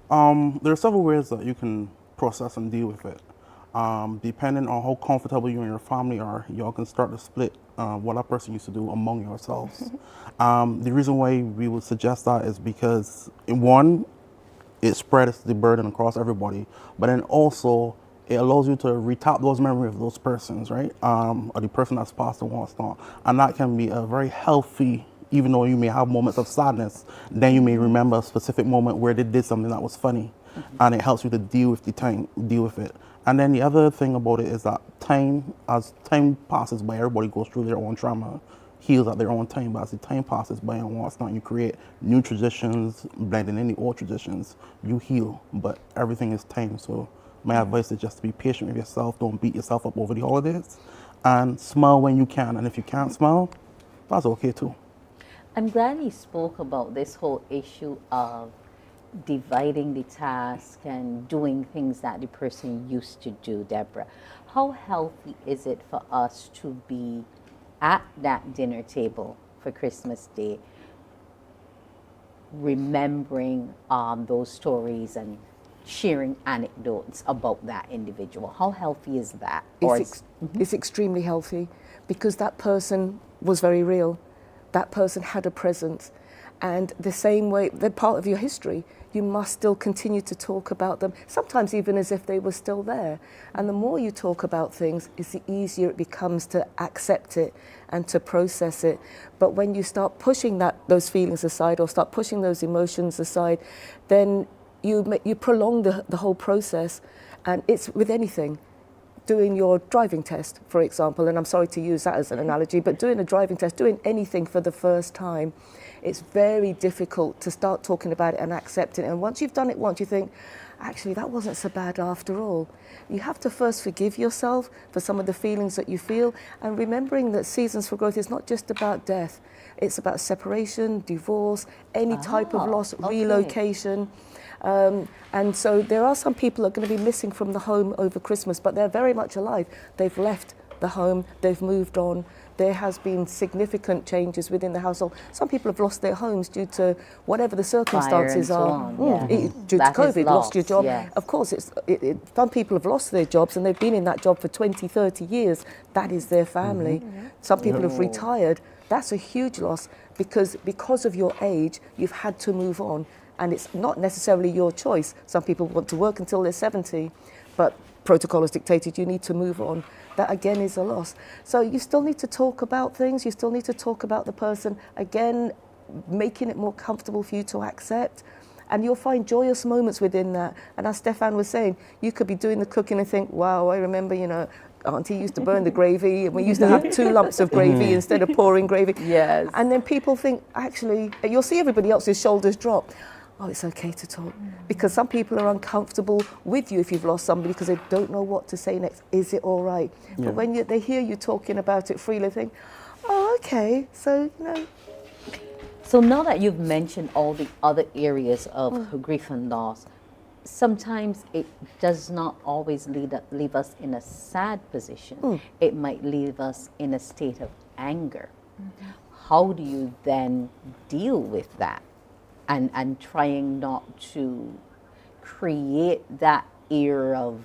There are several ways that you can process and deal with it. Depending on how comfortable you and your family are, y'all can start to split what that person used to do among yourselves. The reason why we would suggest that is because, one, it spreads the burden across everybody, but then also it allows you to retap those memories of those persons, right? Or the person that's passed and what's not. And that can be a very healthy, even though you may have moments of sadness, then you may remember a specific moment where they did something that was funny, and it helps you to deal with it. And then the other thing about it is that as time passes by, everybody goes through their own trauma, heals at their own time, but as the time passes by and what's not, you create new traditions, blending in the old traditions, you heal, but everything is time. So my advice is just to be patient with yourself, don't beat yourself up over the holidays, and smile when you can, and if you can't smile, that's okay too. I'm glad you spoke about this whole issue of dividing the task and doing things that the person used to do, Deborah. How healthy is it for us to be at that dinner table for Christmas Day, remembering those stories and sharing anecdotes about that individual? How healthy is that? It's extremely healthy, because that person was very real. That person had a presence. And the same way, they're part of your history. You must still continue to talk about them, sometimes even as if they were still there. And the more you talk about things, it's the easier it becomes to accept it and to process it. But when you start pushing those feelings aside, or start pushing those emotions aside, then you prolong the whole process. And it's with anything. Doing your driving test, for example, and I'm sorry to use that as an analogy, but doing a driving test, doing anything for the first time, it's very difficult to start talking about it and accepting it. And once you've done it once, you think, actually, that wasn't so bad after all. You have to first forgive yourself for some of the feelings that you feel, and remembering that Seasons for Growth is not just about death. It's about separation, divorce, any type of loss, relocation. And so there are some people that are going to be missing from the home over Christmas, but they're very much alive. They've left the home, they've moved on. There has been significant changes within the household. Some people have lost their homes due to whatever the circumstances are. Due to COVID, lost your job. Yes. Of course, some people have lost their jobs and they've been in that job for 20, 30 years. That is their family. Some people have retired. That's a huge loss, because of your age, you've had to move on. And it's not necessarily your choice. Some people want to work until they're 70, but protocol has dictated you need to move on. That again is a loss. So you still need to talk about things, you still need to talk about the person, again, making it more comfortable for you to accept. And you'll find joyous moments within that. And as Stefan was saying, you could be doing the cooking and think, wow, I remember, Auntie used to burn the gravy, and we used to have 2 lumps of gravy instead of pouring gravy. Yes. And then people think, actually, you'll see everybody else's shoulders drop. oh, it's okay to talk. Because some people are uncomfortable with you if you've lost somebody because they don't know what to say next. Is it all right? Yeah. But when they hear you talking about it freely, they think, oh, okay, so, you know. So now that you've mentioned all the other areas of grief and loss, sometimes it does not always leave us in a sad position. It might leave us in a state of anger. How do you then deal with that and trying not to create that air of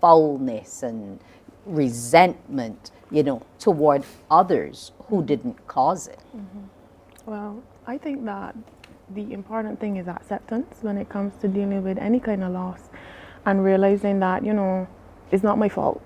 foulness and resentment, you know, toward others who didn't cause it? Well, I think that the important thing is acceptance when it comes to dealing with any kind of loss, and realizing that, you know, it's not my fault.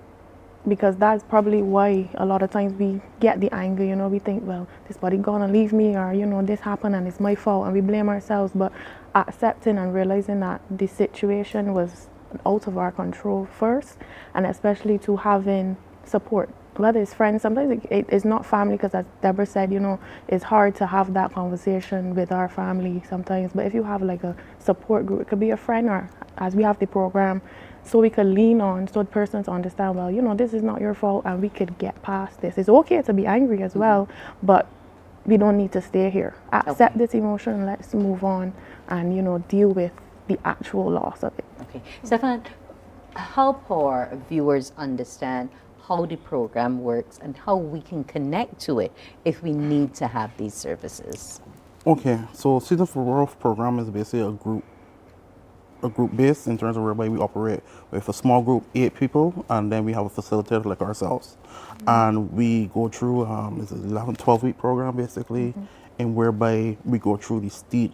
Because that's probably why a lot of times we get the anger, you know, we think, well, this body gonna leave me, or, you know, this happened and it's my fault, and we blame ourselves. But accepting and realizing that the situation was out of our control first, and especially to having support, whether it's friends, sometimes it's not family, because as Deborah said, you know, it's hard to have that conversation with our family sometimes. But if you have like a support group, it could be a friend, or as we have the program, so we could lean on, so the person to understand, well, you know, this is not your fault, and we could get past this. It's okay to be angry as well, but we don't need to stay here. Accept this emotion, let's move on, and, you know, deal with the actual loss of it. Okay. Stefan, help our viewers understand how the program works and how we can connect to it if we need to have these services. Okay, so Season for Growth program is basically a group based in terms of whereby we operate with a small group, 8 people, and then we have a facilitator like ourselves. And we go through, it's an 11, 12-week program basically, and whereby we go through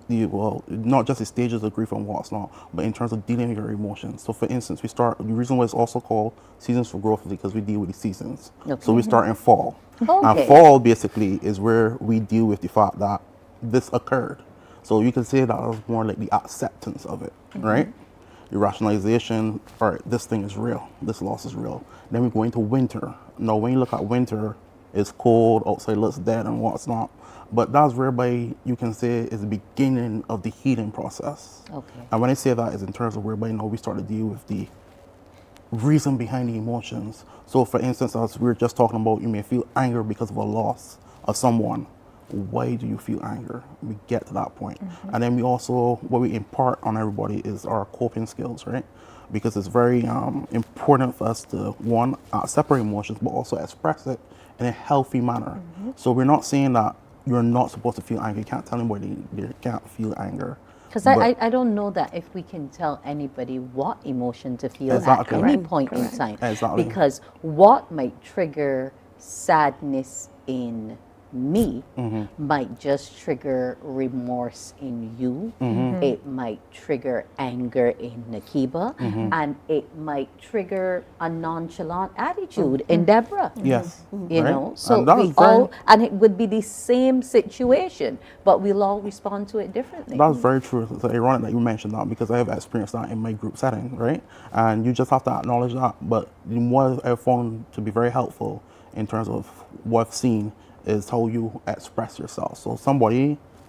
well, not just the stages of grief and what's not, but in terms of dealing with your emotions. So for instance, the reason why it's also called Seasons for Growth is because we deal with the seasons. Okay. So we start in fall. Okay. And fall basically is where we deal with the fact that this occurred. So you can say that was more like the acceptance of it, right? The rationalization, all right, this thing is real, this loss is real. Then we go into winter. Now, when you look at winter, it's cold, outside looks dead and what's not. But that's whereby you can say is the beginning of the healing process. Okay. And when I say that is in terms of whereby, you know, we start to deal with the reason behind the emotions. So for instance, as we were just talking about, you may feel anger because of a loss of someone. Why do you feel anger? We get to that point. And then we also, what we impart on everybody is our coping skills, right? Because it's very important for us to, one, separate emotions, but also express it in a healthy manner. So we're not saying that you're not supposed to feel anger. You can't tell anybody they can't feel anger. Because I don't know that if we can tell anybody what emotion to feel Exactly. at any point in time. Exactly. Because what might trigger sadness in me might just trigger remorse in you. It might trigger anger in Nakiba, and it might trigger a nonchalant attitude in Deborah. Yes. You Right. know, so And we all, and it would be the same situation, but we'll all respond to it differently. That's very true. It's ironic that you mentioned that because I have experienced that in my group setting, right? And you just have to acknowledge that. But the one I found to be very helpful in terms of what I've seen is how you express yourself. So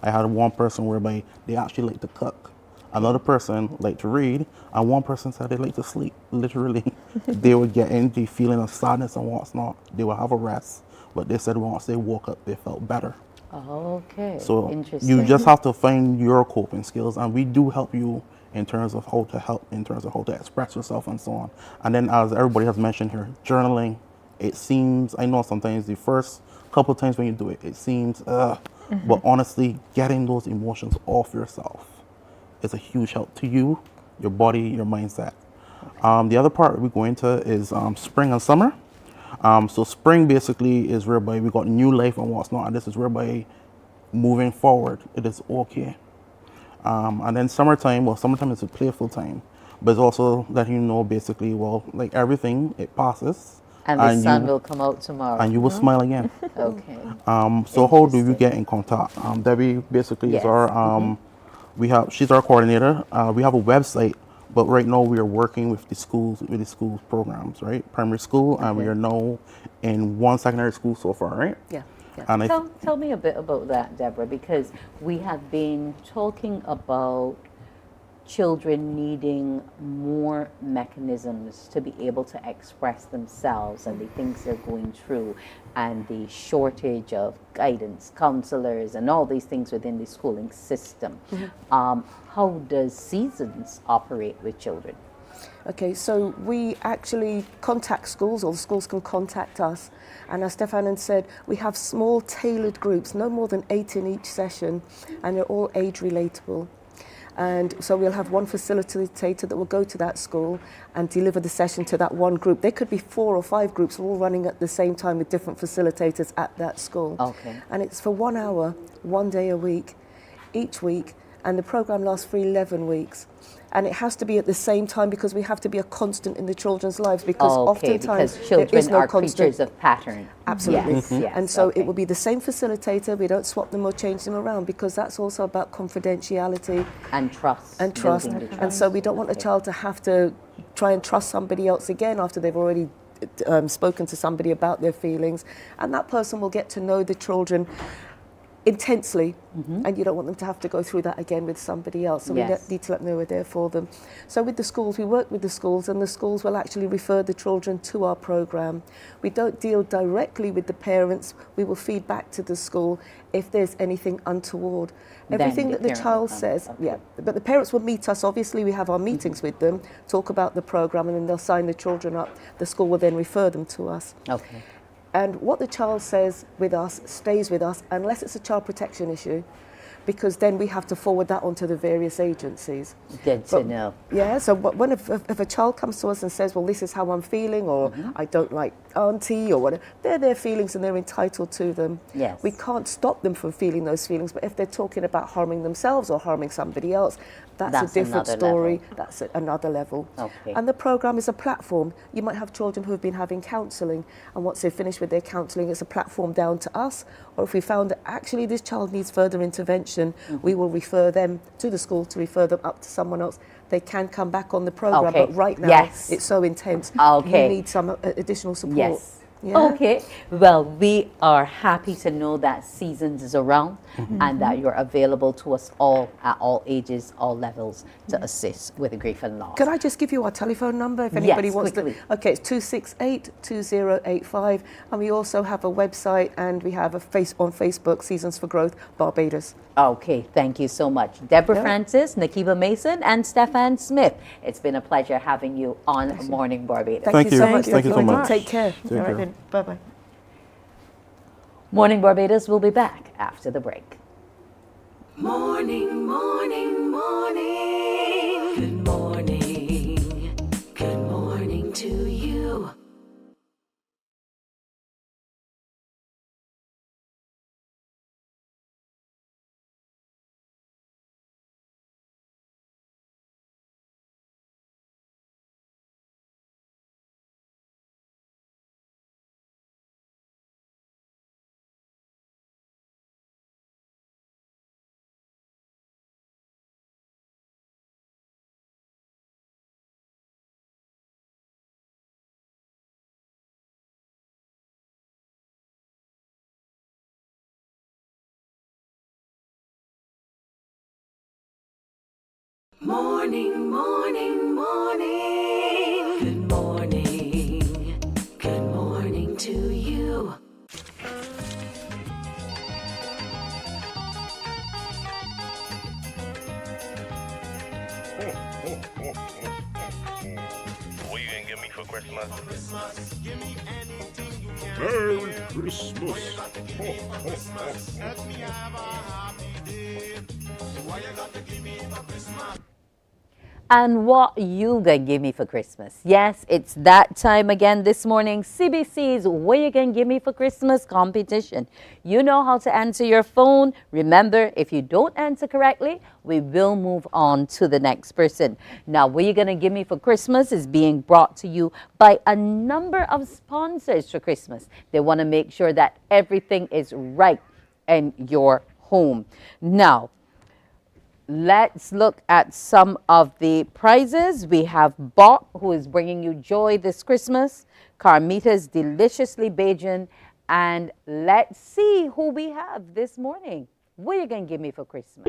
I had one person whereby they actually like to cook. Another person like to read, and one person said they like to sleep. Literally, they would get into the feeling of sadness and what's not. They would have a rest, but they said once they woke up, they felt better. Okay, So interesting. you just have to find your coping skills, and we do help you in terms of how to express yourself and so on. And then, as everybody has mentioned here, journaling. It seems, I know sometimes the first couple of times when you do it, it seems, but honestly, getting those emotions off yourself is a huge help to you, your body, your mindset. The other part we go into is spring and summer. So spring basically is whereby we got new life and what's not, and this is whereby moving forward, it is okay. And then summertime is a playful time, but it's also letting you know basically, well, like everything, it passes. And the sun will come out tomorrow. And you will smile again. Okay. So how do you get in contact? Debbie basically is our, she's our coordinator. We have a website, but right now we are working with the schools programs, right? Primary school, and we are now in one secondary school so far, right? Yeah. And tell me a bit about that, Deborah, because we have been talking about children needing more mechanisms to be able to express themselves and the things they're going through, and the shortage of guidance, counselors, and all these things within the schooling system. How does Seasons operate with children? Okay, so we actually contact schools, or the schools can contact us. And as Stefan said, we have small tailored groups, no more than 8 in each session, and they're all age relatable. And so we'll have one facilitator that will go to that school and deliver the session to that one group. There could be 4 or 5 groups all running at the same time with different facilitators at that school. Okay. And it's for 1 hour, 1 day a week, each week, and the program lasts for 11 weeks. And it has to be at the same time because we have to be a constant in the children's lives, because oftentimes because children there is no are constant. creatures of pattern. Absolutely. Yes, yes, And so okay. it will be the same facilitator. We don't swap them or change them around, because that's also about confidentiality. And trust. And trust. Building the And so we don't want a child to have to try and trust somebody else again after they've already spoken to somebody about their feelings. And that person will get to know the children intensely, and you don't want them to have to go through that again with somebody else. So we need to let them know we're there for them. So with the schools, we work with the schools, and the schools will actually refer the children to our program. We don't deal directly with the parents. We will feed back to the school if there's anything untoward. Everything that the child says, but the parents will meet us. Obviously, we have our meetings with them, talk about the program, and then they'll sign the children up. The school will then refer them to us. Okay. And what the child says with us stays with us, unless it's a child protection issue, because then we have to forward that on to the various agencies. Good to know. Yeah, so if a child comes to us and says, well, this is how I'm feeling, or I don't like auntie, or whatever, they're their feelings and they're entitled to them. Yes. We can't stop them from feeling those feelings, but if they're talking about harming themselves or harming somebody else, that's a different another story. level. That's another level. Okay. And the program is a platform. You might have children who have been having counselling, and once they're finished with their counselling, it's a platform down to us. Or if we found that actually this child needs further intervention, we will refer them to the school to refer them up to someone else. They can come back on the program, Okay. but right now it's so intense. Okay. You need some additional support. Yes. Yeah? Okay. Well, we are happy to know that Seasons is around and that you're available to us all at all ages, all levels to assist with grief and loss. Could I just give you our telephone number if anybody wants quickly. to? Okay, it's 268-2085, and we also have a website, and we have on Facebook, Seasons for Growth Barbados. Okay, thank you so much. Deborah Francis, Nakiba Mason, and Stefan Smith. It's been a pleasure having you on Morning Barbados. Thank you so much. Thank you so much. Take care. Take All right care. then. Bye-bye. Morning Barbados will be back after the break. Morning, morning, morning. Good morning. Good morning to you. Morning, morning, morning. Good morning. Good morning to you. What you gonna give me for Christmas? Merry Christmas. And what you gonna give me for Christmas? Yes, it's that time again this morning. CBC's What You Gonna Give Me for Christmas competition. You know how to answer your phone. Remember, if you don't answer correctly, we will move on to the next person. Now, What You Gonna Give Me for Christmas is being brought to you by a number of sponsors for Christmas. They want to make sure that everything is right in your home. Now, let's look at some of the prizes. We have Bok, who is bringing you joy this Christmas. Carmita's Deliciously Bajan. And let's see who we have this morning. What are you going to give me for Christmas?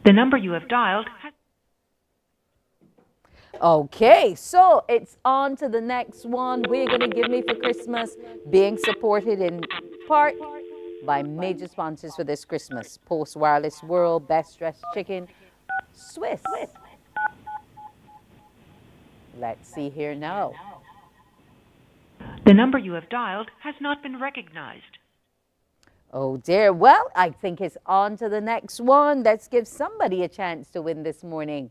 The number you have dialed has... Okay, so it's on to the next one. We're going to Give Me for Christmas, being supported in part by major sponsors for this Christmas: Post Wireless World, Best Dressed Chicken, Swiss. Let's see here now. The number you have dialed has not been recognized. Oh dear. Well, I think it's on to the next one. Let's give somebody a chance to win this morning.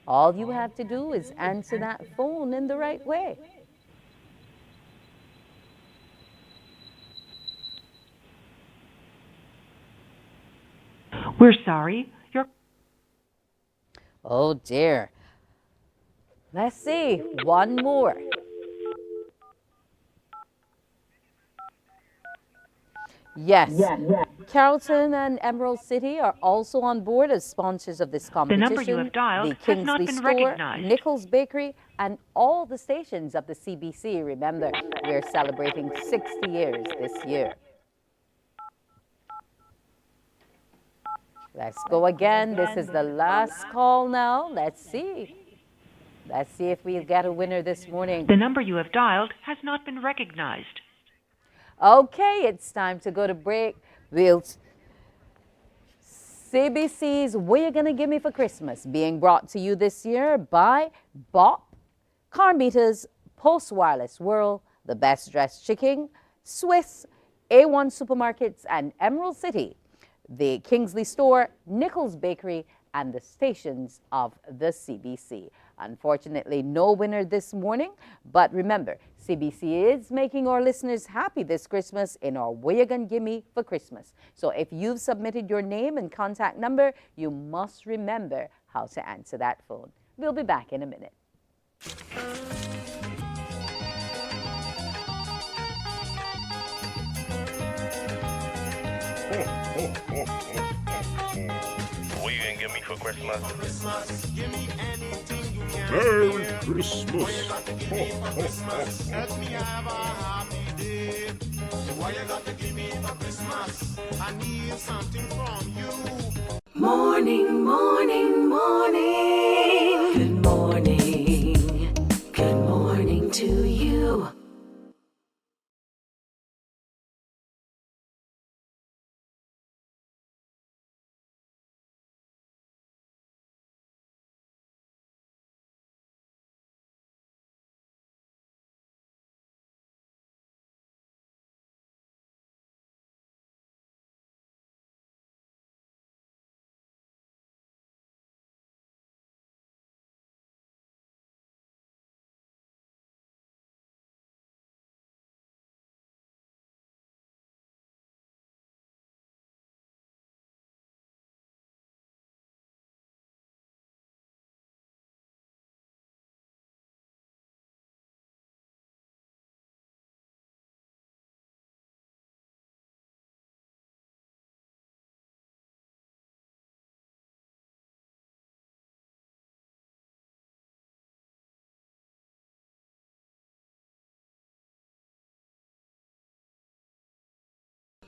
All you have to do is answer that phone in the right way. We're sorry. Oh dear. Let's see. One more. Yes. Carrollton and Emerald City are also on board as sponsors of this competition. The number you have dialed has not been recognized. Nichols Bakery, and all the stations of the CBC. Remember, we're celebrating 60 years this year. Let's go again. This is the last call now. Let's see. Let's see if we get a winner this morning. The number you have dialed has not been recognized. Okay, it's time to go to break. CBC's What You Gonna Give Me for Christmas, being brought to you this year by BOP, Car Meters, Post Wireless World, The Best Dressed Chicken, Swiss, A1 Supermarkets, and Emerald City, the Kingsley Store, Nichols Bakery, and the stations of the CBC. Unfortunately, no winner this morning, but remember, CBC is making our listeners happy this Christmas in our What You Gonna Give Me for Christmas. So if you've submitted your name and contact number, you must remember how to answer that phone. We'll be back in a minute. What you gonna give me for Christmas? Merry Christmas. Let me have a happy day. What you got to give me for Christmas? I need something from you. Morning, morning, morning. Good morning. Good morning to you.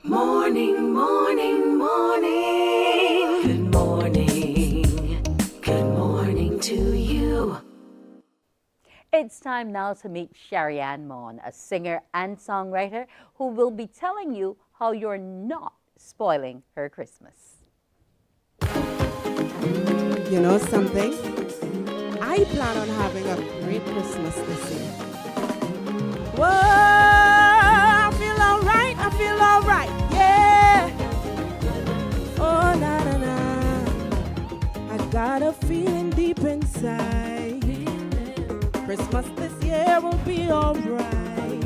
Morning, morning, morning. Good morning. Good morning to you. It's time now to meet Sherry Ann Mon, a singer and songwriter who will be telling you how you're not spoiling her Christmas. You know something? I plan on having a great Christmas this year. Whoa, I feel alright, yeah. Oh, na na na. I got a feeling deep inside. Christmas this year will be alright.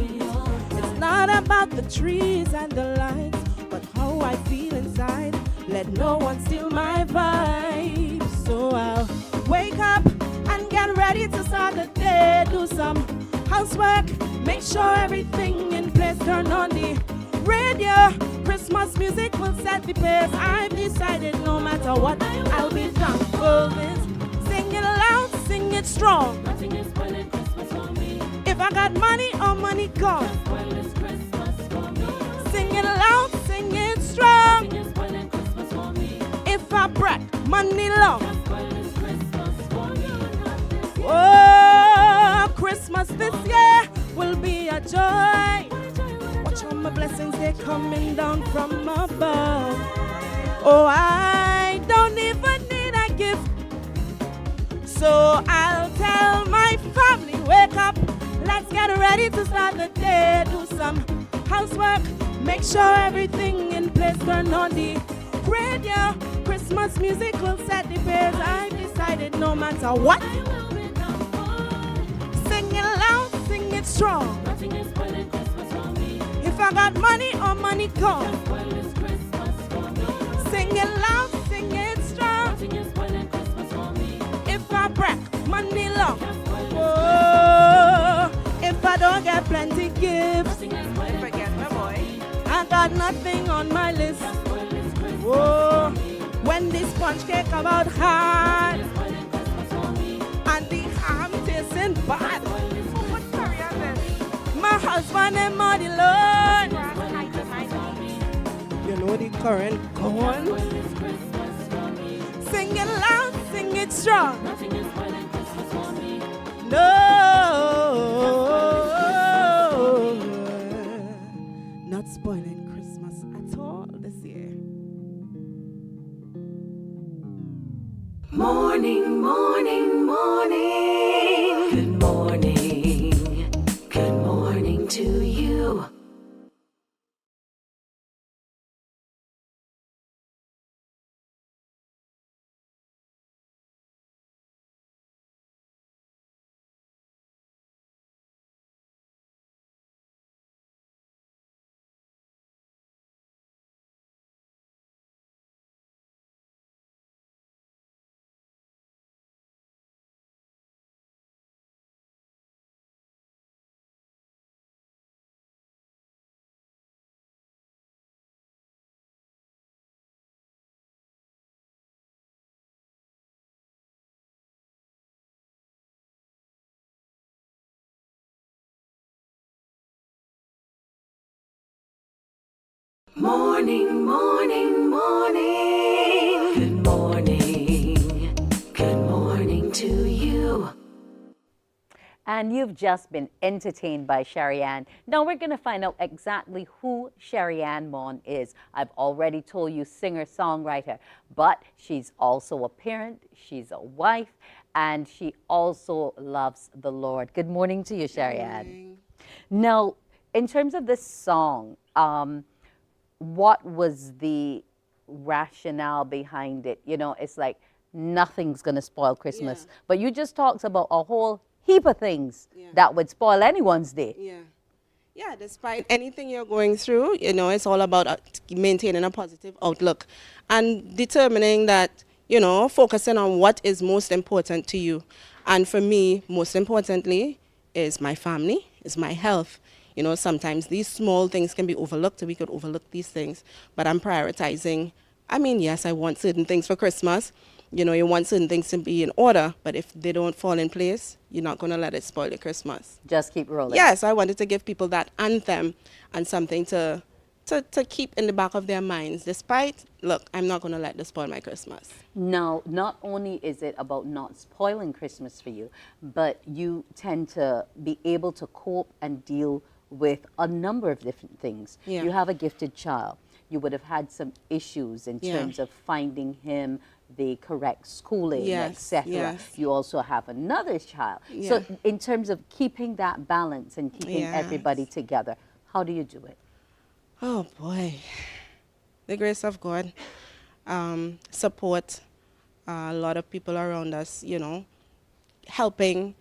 It's not about the trees and the lights, but how I feel inside. Let no one steal my vibe. So I'll wake up and get ready to start the day. Do some housework Make sure everything in place. Turn on the radio. Christmas music will set the pace. I've decided no matter what, I'll be thankful this. Sing it loud, sing it strong. Nothing is spoiling Christmas for me. If I got money or money gone. Spoiling Christmas for me. Sing it loud, sing it strong. Nothing is spoiling Christmas for me. If I brought money long. Spoiling Christmas for me. Oh, Christmas this year will be a joy. Watch all my blessings, they're coming down from above. Oh, I don't even need a gift. So I'll tell my family, wake up. Let's get ready to start the day. Do some housework. Make sure everything in place. Turn on the radio. Christmas music will set the pace. I've decided no matter what. Sing it loud, sing it strong. Nothing is spoiling Christmas for me. If I got money or money gone. Spoiling Christmas for me. Sing it loud, sing it strong. Nothing is spoiling Christmas for me. If I break money long. Oh, if I don't get plenty gifts. If I get my boy. I got nothing on my list. Oh, when this sponge cake about hard and the ham tasting bad. My husband and Marty Lord. You know the current going. Sing it loud, sing it strong. No, not spoiling Christmas at all this year. Morning, morning, morning. Good morning. Good morning to you. Morning, morning, morning. Good morning. Good morning to you. And you've just been entertained by Sherry-Ann. Now we're going to find out exactly who Sherry-Ann Mon is. I've already told you singer-songwriter, but she's also a parent, she's a wife, and she also loves the Lord. Good morning to you, Sherry-Ann. Now, in terms of this song, what was the rationale behind it? You know, it's like nothing's going to spoil Christmas. Yeah. But you just talked about a whole heap of things that would spoil anyone's day. Yeah, despite anything you're going through, you know, it's all about maintaining a positive outlook and determining that, you know, focusing on what is most important to you. And for me, most importantly, is my family, is my health. You know, sometimes these small things can be overlooked, and we could overlook these things. But I'm prioritizing. I mean, yes, I want certain things for Christmas. You know, you want certain things to be in order, but if they don't fall in place, you're not going to let it spoil your Christmas. Just keep rolling. Yes, I wanted to give people that anthem and something to keep in the back of their minds, despite, look, I'm not going to let this spoil my Christmas. Now, not only is it about not spoiling Christmas for you, but you tend to be able to cope and deal with a number of different things. Yeah. You have a gifted child. You would have had some issues in terms of finding him the correct schooling, etc. Yes. You also have another child. So in terms of keeping that balance and keeping everybody together, how do you do it? Oh boy, the grace of God, support, a lot of people around us, you know, helping,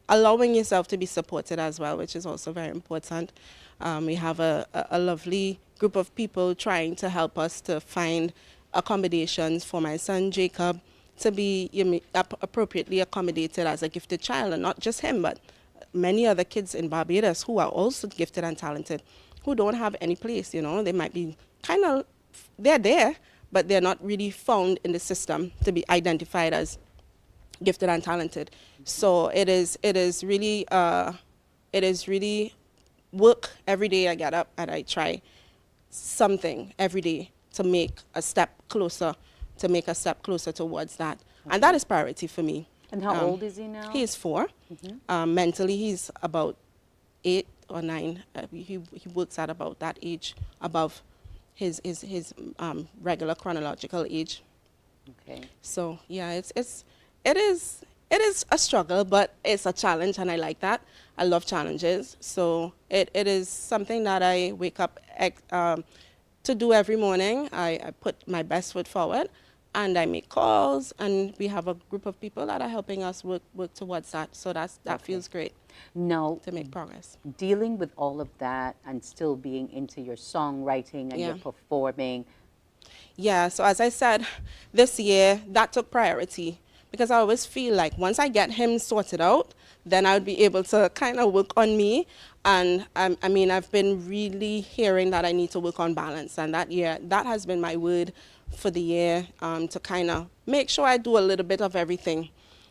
allowing yourself to be supported as well, which is also very important. We have a lovely group of people trying to help us to find accommodations for my son Jacob to be appropriately accommodated as a gifted child, and not just him, but many other kids in Barbados who are also gifted and talented, who don't have any place, you know. They might be they're there, but they're not really found in the system to be identified as gifted and talented. So it is really work every day. I get up and I try something every day to make a step closer towards that. Okay. And that is priority for me. And how old is he now? He is 4. Mentally, he's about 8 or 9. He works at about that age, above his regular chronological age. Okay. So yeah, it is a struggle, but it's a challenge, and I like that. I love challenges. So it is something that I wake up to do every morning. I put my best foot forward, and I make calls, and we have a group of people that are helping us work towards that. So that feels great. Now, to make progress. Dealing with all of that and still being into your songwriting and your performing. Yeah, so as I said, this year, that took priority, because I always feel like once I get him sorted out, then I would be able to kind of work on me. And I mean, I've been really hearing that I need to work on balance, and that has been my word for the year, to kind of make sure I do a little bit of everything,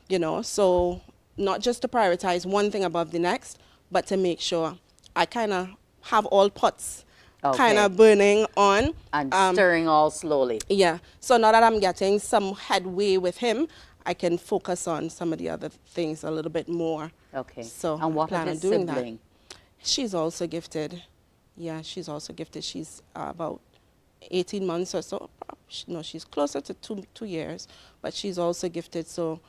you know. So not just to prioritize one thing above the next, but to make sure I kind of have all pots kind of burning on. And stirring all slowly. Yeah. So now that I'm getting some headway with him, I can focus on some of the other things a little bit more. Okay. So and what plan of his on doing sibling? That. She's also gifted. Yeah, she's also gifted. She's about 18 months or so. No, she's closer to 2 years, but she's also gifted. So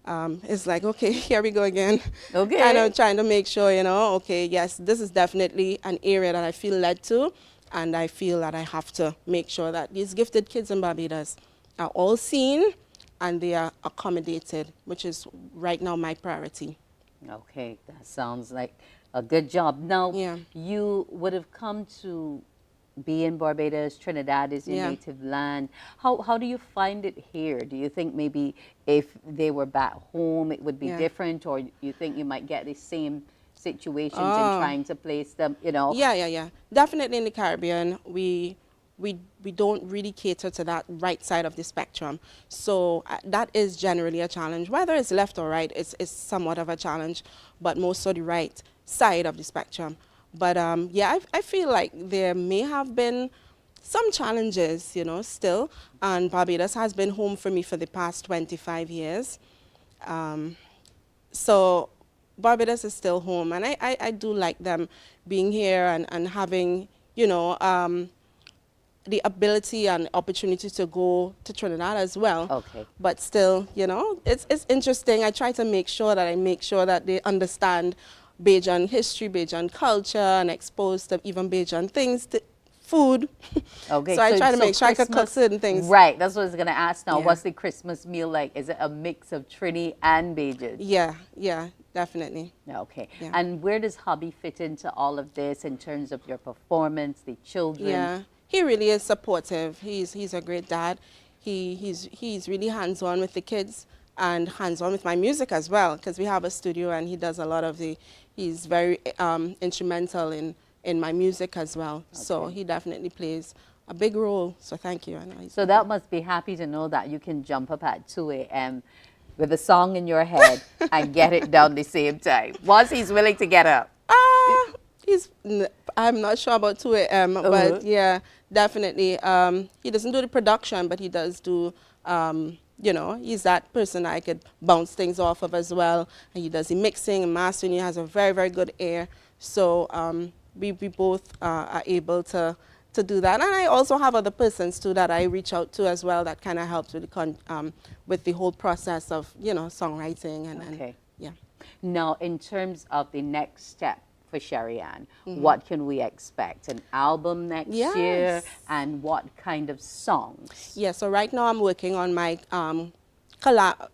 it's like, okay, here we go again. Okay. Kind of trying to make sure, you know, okay, yes, this is definitely an area that I feel led to, and I feel that I have to make sure that these gifted kids in Barbados are all seen and they are accommodated, which is right now my priority. Okay, that sounds like a good job. Now, you would have come to be in Barbados. Trinidad is your native land. How do you find it here? Do you think maybe if they were back home it would be different, or you think you might get the same situations in trying to place them, you know? Yeah. Definitely in the Caribbean, we don't really cater to that right side of the spectrum. So that is generally a challenge. Whether it's left or right, it's somewhat of a challenge, but most so the right side of the spectrum. But yeah, I feel like there may have been some challenges, you know, still. And Barbados has been home for me for the past 25 years. So Barbados is still home. And I do like them being here and having, you know, the ability and opportunity to go to Trinidad as well. Okay. But still, you know, it's interesting. I try to make sure that they understand Bajan history, Bajan culture, and exposed to even Bajan things, food. Okay. So I try to make sure I can cook certain things. Right. That's what I was going to ask now. What's the Christmas meal like? Is it a mix of Trini and Bajan? Yeah, definitely. Okay. Yeah. And where does hubby fit into all of this in terms of your performance, the children? Yeah, he really is supportive. He's a great dad. He's really hands-on with the kids and hands-on with my music as well, because we have a studio and he does a lot of he's very instrumental in my music as well. Okay. So he definitely plays a big role. So thank you. I know so that must be happy to know that you can jump up at 2 a.m. with a song in your head and get it done the same time. Once he's willing to get up. I'm not sure about 2 a.m., but yeah, definitely. He doesn't do the production, but he does do, you know, he's that person I could bounce things off of as well. And he does the mixing and mastering. He has a very, very good ear. So we both are able to do that. And I also have other persons too that I reach out to as well that kind of helps with the whole process of, you know, songwriting and yeah. Now, in terms of the next step for Sherry Ann, what can we expect? An album next year, and what kind of songs? Yeah, so right now I'm working on my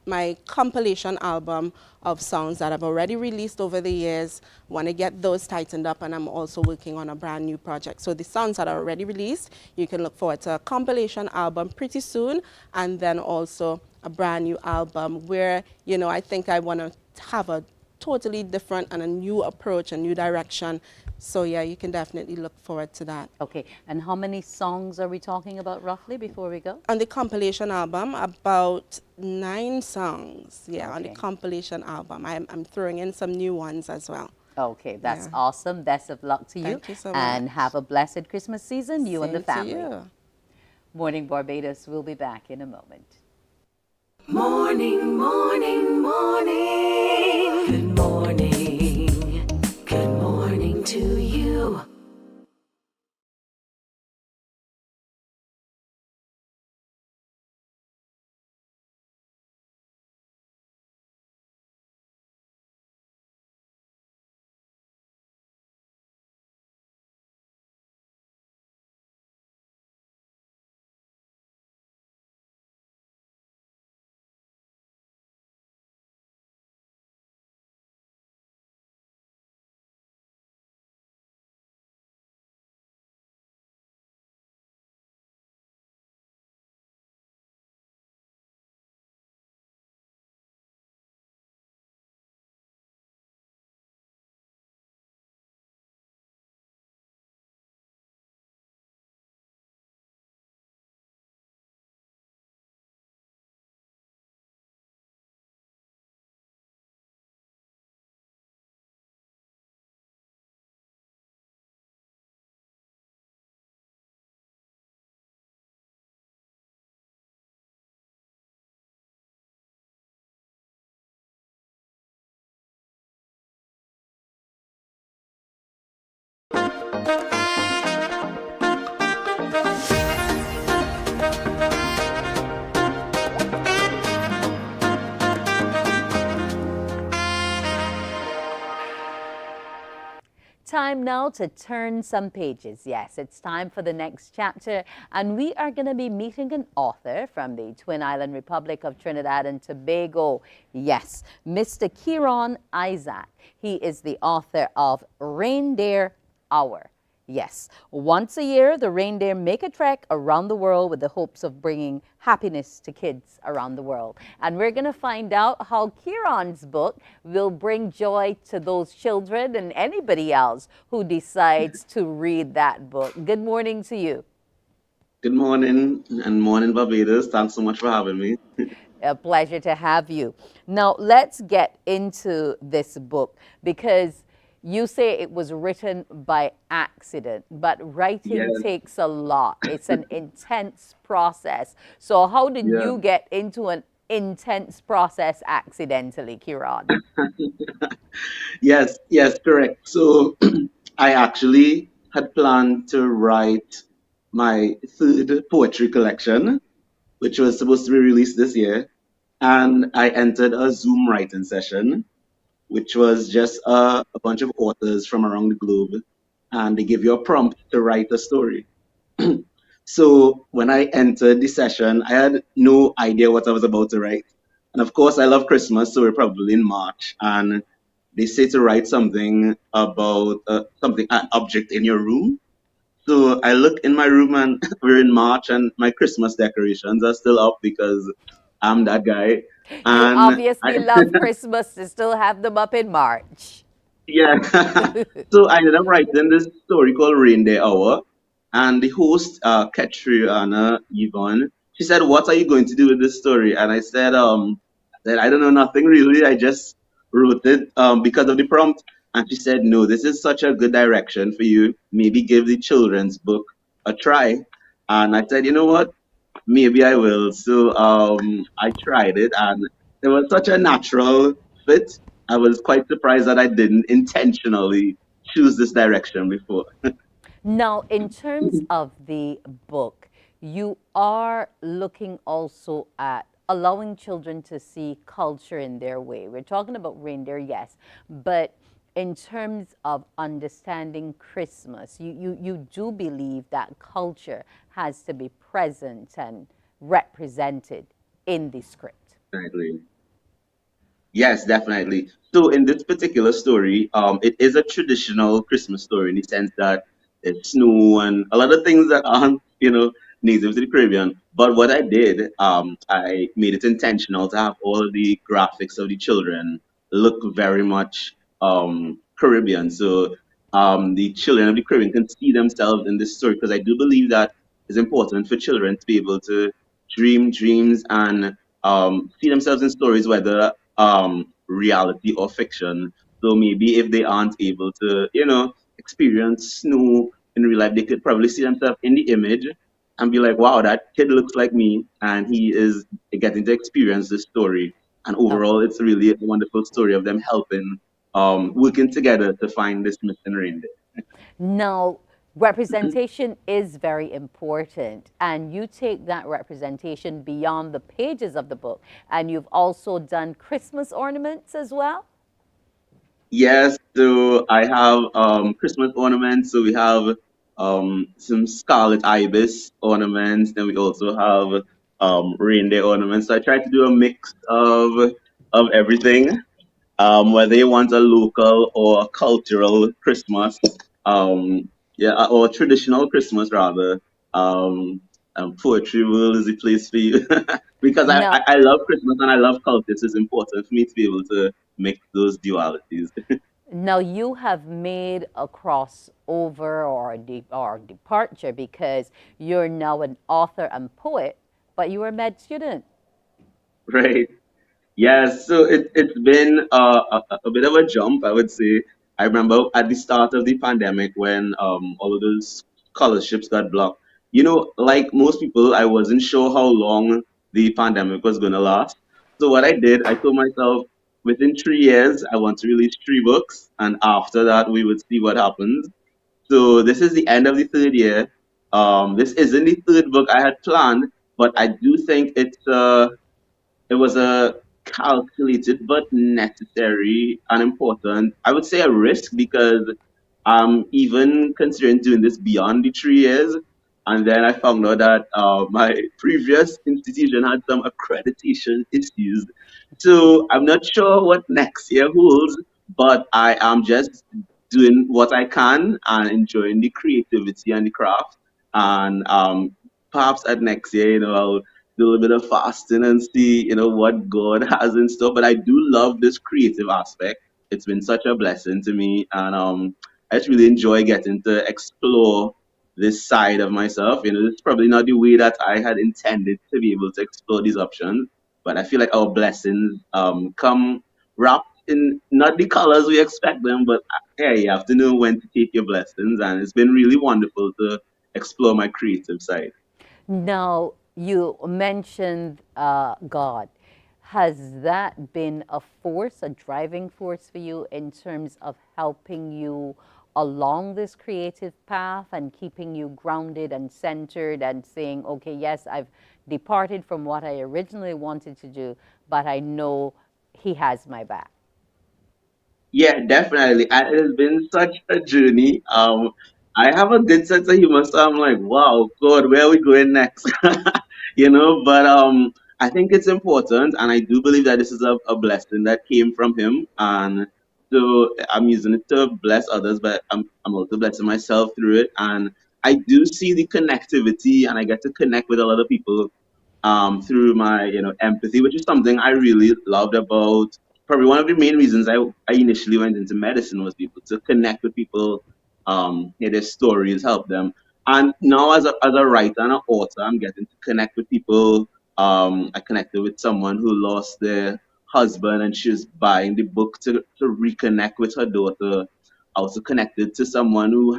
my compilation album of songs that I've already released over the years. Want to get those tightened up, and I'm also working on a brand new project. So the songs that are already released, you can look forward to a compilation album pretty soon, and then also a brand new album where, you know, I think I want to have a totally different and a new approach, a new direction. So yeah, you can definitely look forward to that. Okay, and how many songs are we talking about roughly before we go? On the compilation album, about 9 songs. Yeah, on the compilation album. I'm throwing in some new ones as well. Okay, that's awesome. Best of luck to you. Thank you so And much. have a blessed Christmas season, you and the Same to family. you. Morning Barbados will be back in a moment. Morning, morning, morning. Good morning. Good morning to you. Time now to turn some pages. Yes, it's time for the next chapter, and we are going to be meeting an author from the Twin Island Republic of Trinidad and Tobago. Yes, Mr. Kieron Isaac. He is the author of Reindeer Hour. Yes, once a year, the reindeer make a trek around the world with the hopes of bringing happiness to kids around the world. And we're going to find out how Kieron's book will bring joy to those children and anybody else who decides to read that book. Good morning to you. Good morning, and Mornin Barbados. Thanks so much for having me. A pleasure to have you. Now, let's get into this book because you say it was written by accident, but writing Yes. takes a lot. It's an intense process. So how did Yeah. you get into an intense process accidentally, Kieron? Yes, correct. So I actually had planned to write my third poetry collection, which was supposed to be released this year. And I entered a Zoom writing session, which was just a bunch of authors from around the globe. And they give you a prompt to write a story. So when I entered the session, I had no idea what I was about to write. And of course, I love Christmas, so we're probably in March. And they say to write something about an object in your room. So I look in my room and we're in March and my Christmas decorations are still up because I'm that guy. You And obviously love Christmas to still have them up in March. yeah. So I ended up writing this story called Reindeer Hour. And the host, Katriana Yvonne, she said, "What are you going to do with this story?" And I said, "I don't know, nothing really. I just wrote it because of the prompt." And she said, "No, this is such a good direction for you. Maybe give the children's book a try." And I said, "You know what? Maybe I will." So I tried it, and it was such a natural fit. I was quite surprised that I didn't intentionally choose this direction before. Now, in terms of the book, you are looking also at allowing children to see culture in their way. We're talking about reindeer, yes, but in terms of understanding Christmas, you do believe that culture has to be present and represented in the script. Definitely. Yes, definitely. So in this particular story, it is a traditional Christmas story in the sense that there's snow and a lot of things that aren't, native to the Caribbean. But what I did, I made it intentional to have all the graphics of the children look very much Caribbean. So the children of the Caribbean can see themselves in this story, because I do believe that it's important for children to be able to dream dreams and see themselves in stories, whether reality or fiction. So maybe if they aren't able to, experience snow in real life, they could probably see themselves in the image and be like, wow, that kid looks like me, and he is getting to experience this story. And overall, it's really a wonderful story of them helping, working together to find this missing reindeer. Now, representation is very important, and you take that representation beyond the pages of the book, and you've also done Christmas ornaments as well? Yes, so I have Christmas ornaments. So we have some scarlet ibis ornaments. Then we also have reindeer ornaments. So I try to do a mix of everything, whether you want a local or cultural Christmas, yeah, or traditional Christmas rather. Um, Poetry World is the place for you, because No. I love Christmas and I love culture. So it's important for me to be able to mix those dualities. Now you have made a crossover or departure, because you're now an author and poet, but you were a med student. Right. Yes, so it's been a bit of a jump, I would say. I remember at the start of the pandemic when all of those scholarships got blocked. Like most people, I wasn't sure how long the pandemic was going to last. So what I did, I told myself within 3 years, I want to release 3 books, and after that, we would see what happens. So this is the end of the third year. This isn't the third book I had planned, but I do think it was a calculated but necessary and important, I would say, a risk, because I'm even considering doing this beyond the 3 years. And then I found out that my previous institution had some accreditation issues. So I'm not sure what next year holds, but I am just doing what I can and enjoying the creativity and the craft. And perhaps at next year, I'll do a little bit of fasting and see, what God has in store. But I do love this creative aspect. It's been such a blessing to me, and I just really enjoy getting to explore this side of myself. It's probably not the way that I had intended to be able to explore these options, but I feel like our blessings come wrapped in not the colors we expect them, but yeah, you have to know when to take your blessings, and it's been really wonderful to explore my creative side. Now, you mentioned God. Has that been a force, a driving force for you in terms of helping you along this creative path and keeping you grounded and centered and saying, okay, yes, I've departed from what I originally wanted to do, but I know He has my back? Yeah, definitely. And it has been such a journey. I have a good sense of humor, so I'm like, wow, God, where are we going next? But I think it's important, and I do believe that this is a blessing that came from Him, and so I'm using it to bless others, but I'm also blessing myself through it, and I do see the connectivity, and I get to connect with a lot of people through my empathy, which is something I really loved about. Probably one of the main reasons I initially went into medicine was people to connect with people, hear their stories, help them. And now as a writer and an author, I'm getting to connect with people. I connected with someone who lost their husband, and she was buying the book to reconnect with her daughter. I also connected to someone who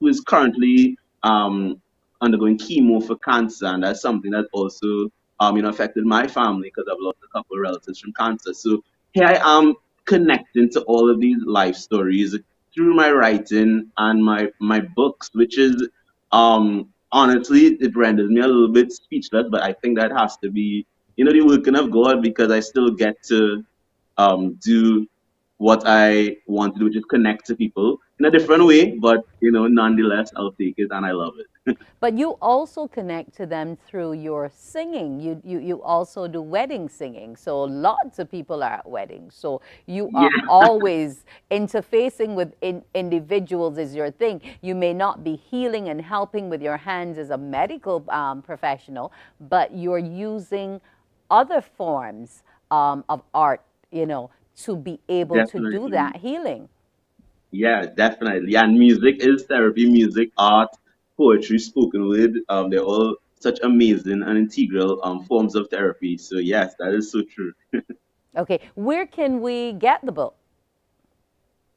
is currently undergoing chemo for cancer, and that's something that also affected my family, because I've lost a couple of relatives from cancer. So here I am connecting to all of these life stories through my writing and my books, which is honestly, it renders me a little bit speechless, but I think that has to be the working of God, because I still get to do what I want to do, which is connect to people in a different way, but nonetheless, I'll take it and I love it. But you also connect to them through your singing. You also do wedding singing. So lots of people are at weddings. So you are always interfacing with individuals is your thing. You may not be healing and helping with your hands as a medical professional, but you're using other forms of art, to be able to do Definitely. that healing. Yeah, definitely. And music is therapy, music, art, poetry, spoken word. They're all such amazing and integral forms of therapy. So yes, that is so true. Okay, where can we get the book?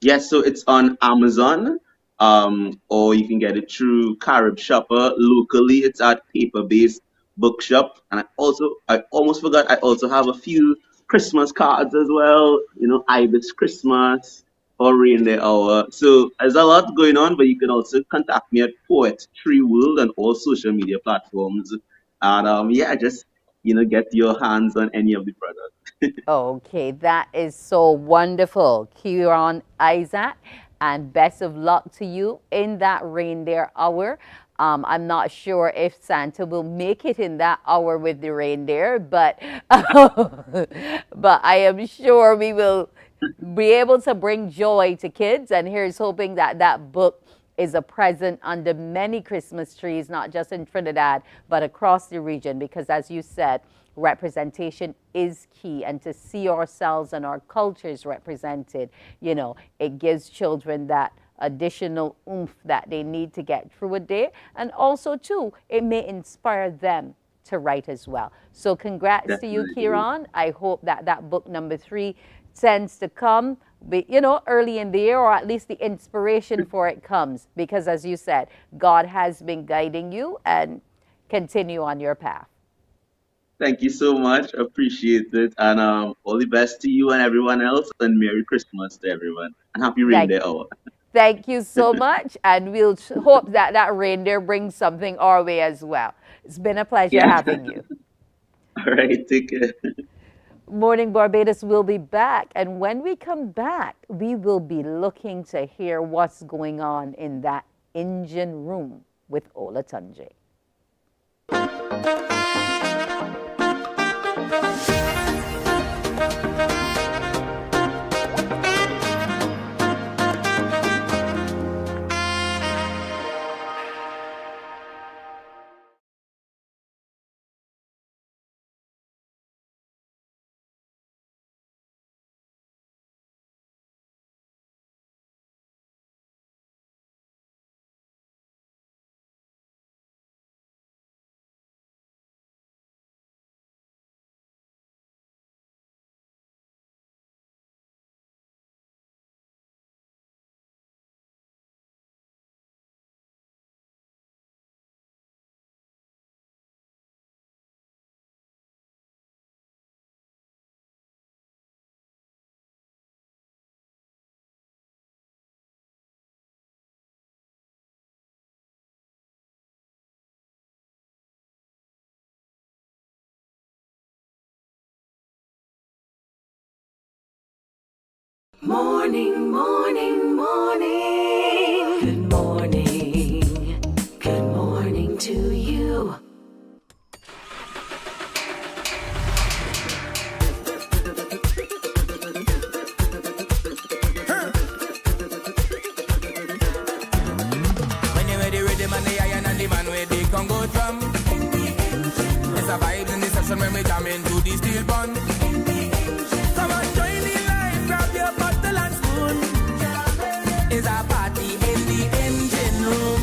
Yes, so it's on Amazon, or you can get it through Carib Shopper. Locally, it's at Paper Based Bookshop. And I almost forgot, I also have a few Christmas cards as well. You know, Ibis Christmas or Reindeer Hour. So there's a lot going on, but you can also contact me at Poetry World on all social media platforms. And yeah, just get your hands on any of the products. Okay, that is so wonderful, Kieran Isaac, and best of luck to you in that reindeer hour. I'm not sure if Santa will make it in that hour with the reindeer, but but I am sure we will be able to bring joy to kids. And here's hoping that that book is a present under many Christmas trees, not just in Trinidad, but across the region, because as you said, representation is key, and to see ourselves and our cultures represented, it gives children that additional oomph that they need to get through a day. And also, too, it may inspire them to write as well. So congrats to you, Definitely. Kieran. I hope that that book number 3 tends to come, early in the year, or at least the inspiration for it comes, because as you said, God has been guiding you, and continue on your path. Thank you so much. Appreciate it. And all the best to you and everyone else. And Merry Christmas to everyone. And Happy Thank, Reindeer Hour. thank you so much, and we'll hope that that reindeer brings something our way as well. It's been a pleasure Yeah. having you. All right. Take care. Morning Barbados will be back, and when we come back, we will be looking to hear what's going on in that engine room with Ola Tunji. Morning, morning, morning. Good morning. Good morning to you. When you ready, rhythm and the iron and the man with the Congo drum. It's a vibe in the session when we jam into the steel bun. Come on, join the line, grab your bottle and spoon. It's a party in the engine room.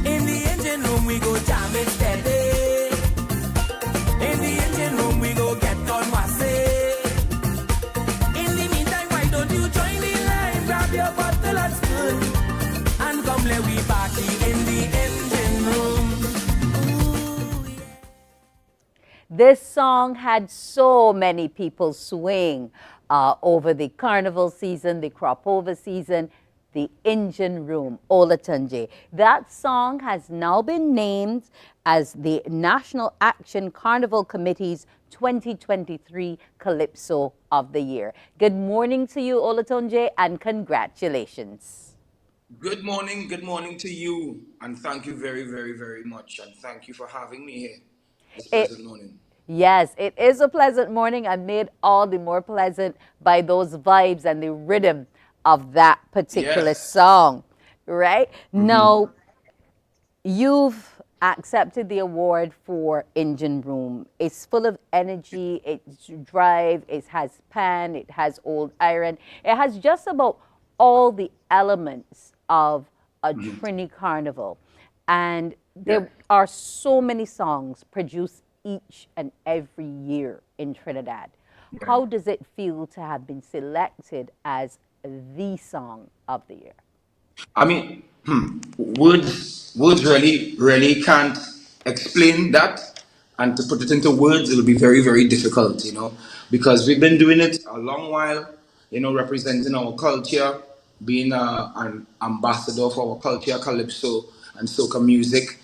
In the engine room, we go jam it steady. In the engine room, we go get on wassy. In the meantime, why don't you join the line, grab your bottle and spoon. And come let we party in the engine room. This song had so many people swing over the carnival season, the crop over season, the engine room, Ola Tunji. That song has now been named as the National Action Carnival Committee's 2023 Calypso of the Year. Good morning to you, Ola Tunji, and congratulations. Good morning to you, and thank you very, very, very much, and thank you for having me here this pleasant morning. Yes, it is a pleasant morning, and made all the more pleasant by those vibes and the rhythm of that particular song, right? Now, you've accepted the award for Engine Room. It's full of energy, it's drive, it has pan, it has old iron. It has just about all the elements of a Trini carnival. And there are so many songs produced each and every year in Trinidad. How does it feel to have been selected as the song of the year? I mean, words really can't explain that, and to put it into words, it'll be very, very difficult, because we've been doing it a long while, representing our culture, being an ambassador for our culture, calypso and soca music,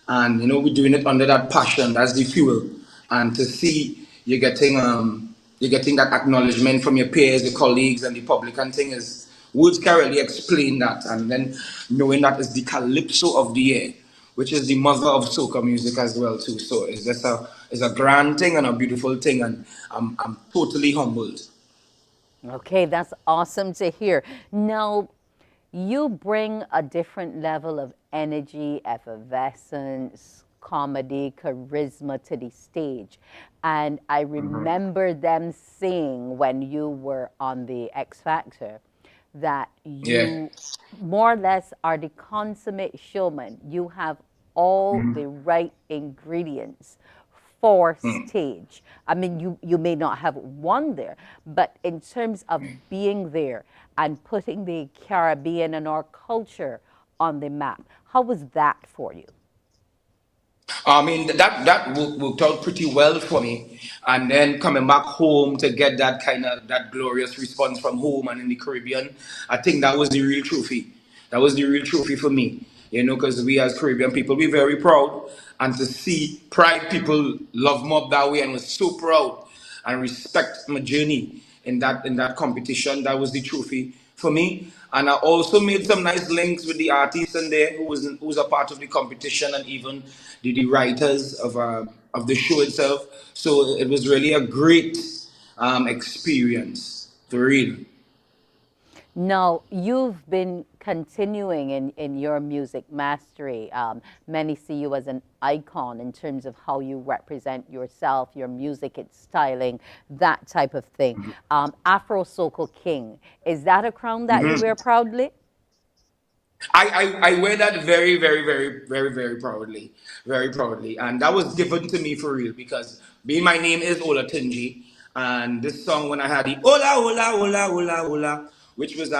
and we're doing it under that passion, that's the fuel, and to see you're getting that acknowledgement from your peers, your colleagues, and the public, and thing is, words can't really explain that. And then knowing that is the calypso of the year, which is the mother of soca music as well too. So it's just it's a grand thing and a beautiful thing, and I'm totally humbled. Okay, that's awesome to hear. Now, you bring a different level of energy, effervescence, comedy, charisma to the stage. And I remember them saying when you were on the X Factor that you more or less are the consummate showman. You have all the right ingredients for stage. I mean, you may not have won there, but in terms of being there and putting the Caribbean and our culture on the map, how was that for you? I mean, that worked out pretty well for me. And then coming back home to get that glorious response from home and in the Caribbean, I think that was the real trophy. That was the real trophy for me, because we as Caribbean people, we're very proud. And to see Pride people love mob that way and was so proud and respect my journey in that competition, that was the trophy for me. And I also made some nice links with the artists in there who was a part of the competition, and even the writers of the show itself. So it was really a great experience, for real. Now, you've been continuing in your music mastery. Many see you as an icon in terms of how you represent yourself, your music, its styling, that type of thing. Afro Soca King, is that a crown that you wear proudly? I wear that very, very, very, very, very proudly. Very proudly. And that was given to me for real, because being my name is Olatunji. And this song, when I had the Ola, Ola, Ola, Ola, Ola, which was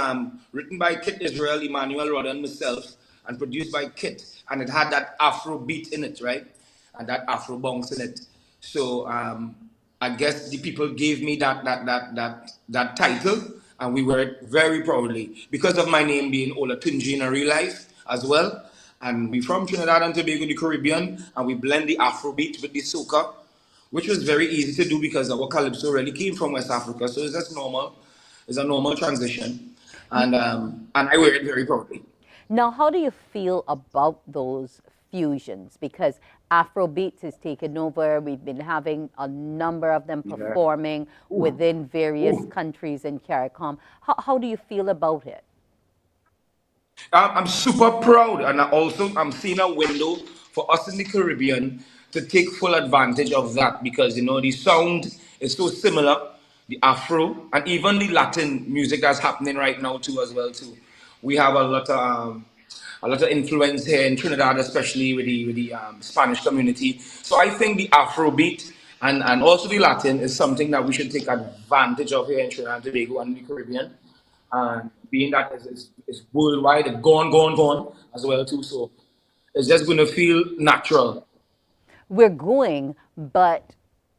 written by Kit Israel, Emmanuel Rodder, and myself, and produced by Kit. And it had that Afro beat in it, right? And that Afro bounce in it. So I guess the people gave me that title, and we wear it very proudly because of my name being Olatunji in a real life as well. And we're from Trinidad and Tobago, the Caribbean, and we blend the Afrobeat with the soca, which was very easy to do because our calypso really came from West Africa. So it's just normal. It's a normal transition, and I wear it very proudly. Now, how do you feel about those fusions? Because Afrobeat has taken over. We've been having a number of them performing within various countries in CARICOM. How do you feel about it? I'm super proud, and I'm seeing a window for us in the Caribbean to take full advantage of that, because the sound is so similar, the Afro and even the Latin music that's happening right now too as well too. We have a lot of influence here in Trinidad, especially with the Spanish community. So I think the Afrobeat and also the Latin is something that we should take advantage of here in Trinidad and Tobago and the Caribbean. And being that it's worldwide and gone as well too. So it's just going to feel natural. We're going, but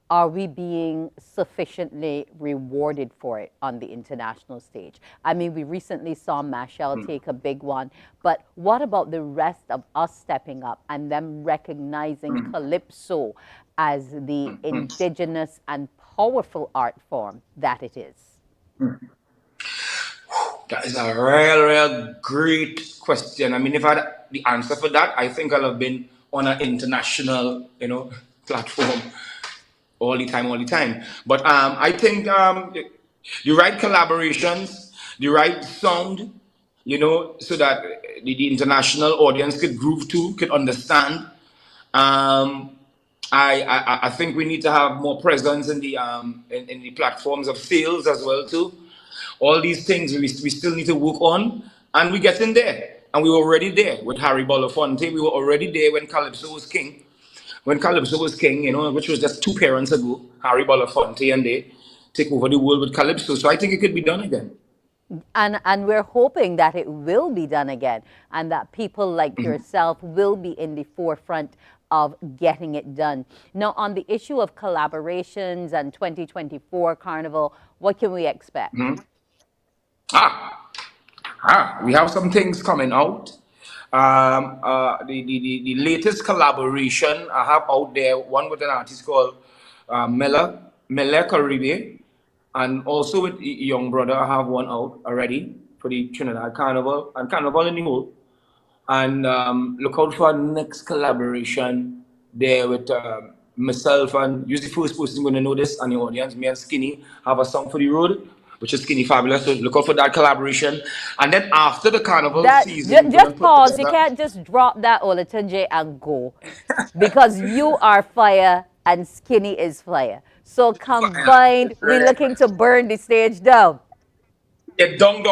are we being sufficiently rewarded for it on the international stage? I mean, we recently saw Machel take a big one, but what about the rest of us stepping up and them recognizing Calypso as the indigenous and powerful art form that it is? That is a real great question. I mean, if I had the answer for that, I think I'll have been on an international, platform all the time. But I think the right collaborations, the right sound, so that the international audience could groove to, could understand, Um, I think we need to have more presence in in the platforms of sales as well too. All these things we still need to work on, and we getting there. And we were already there with Harry Belafonte. We were already there when Calypso was king. When Calypso was king, which was just 2 parents ago, Harry Belafonte and they take over the world with Calypso. So I think it could be done again. And we're hoping that it will be done again, and that people like Mm-hmm. yourself will be in the forefront of getting it done. Now, on the issue of collaborations and 2024 Carnival, what can we expect? Mhm. We have some things coming out. The latest collaboration I have out there, one with an artist called Mele Caribe, and also with Young Brother, I have one out already for the Trinidad Carnival and Carnival in the whole. And look out for our next collaboration there with myself and you're the first person going to know this and the audience. Me and Skinny have a song for the road, which is Skinny Fabulous. So look out for that collaboration. And then after the carnival That season, we're gonna just put pause. You together. can't just drop that Olatunji and go, because you are fire and Skinny is fire. So combined, we're looking to burn the stage down. Yeah, dong,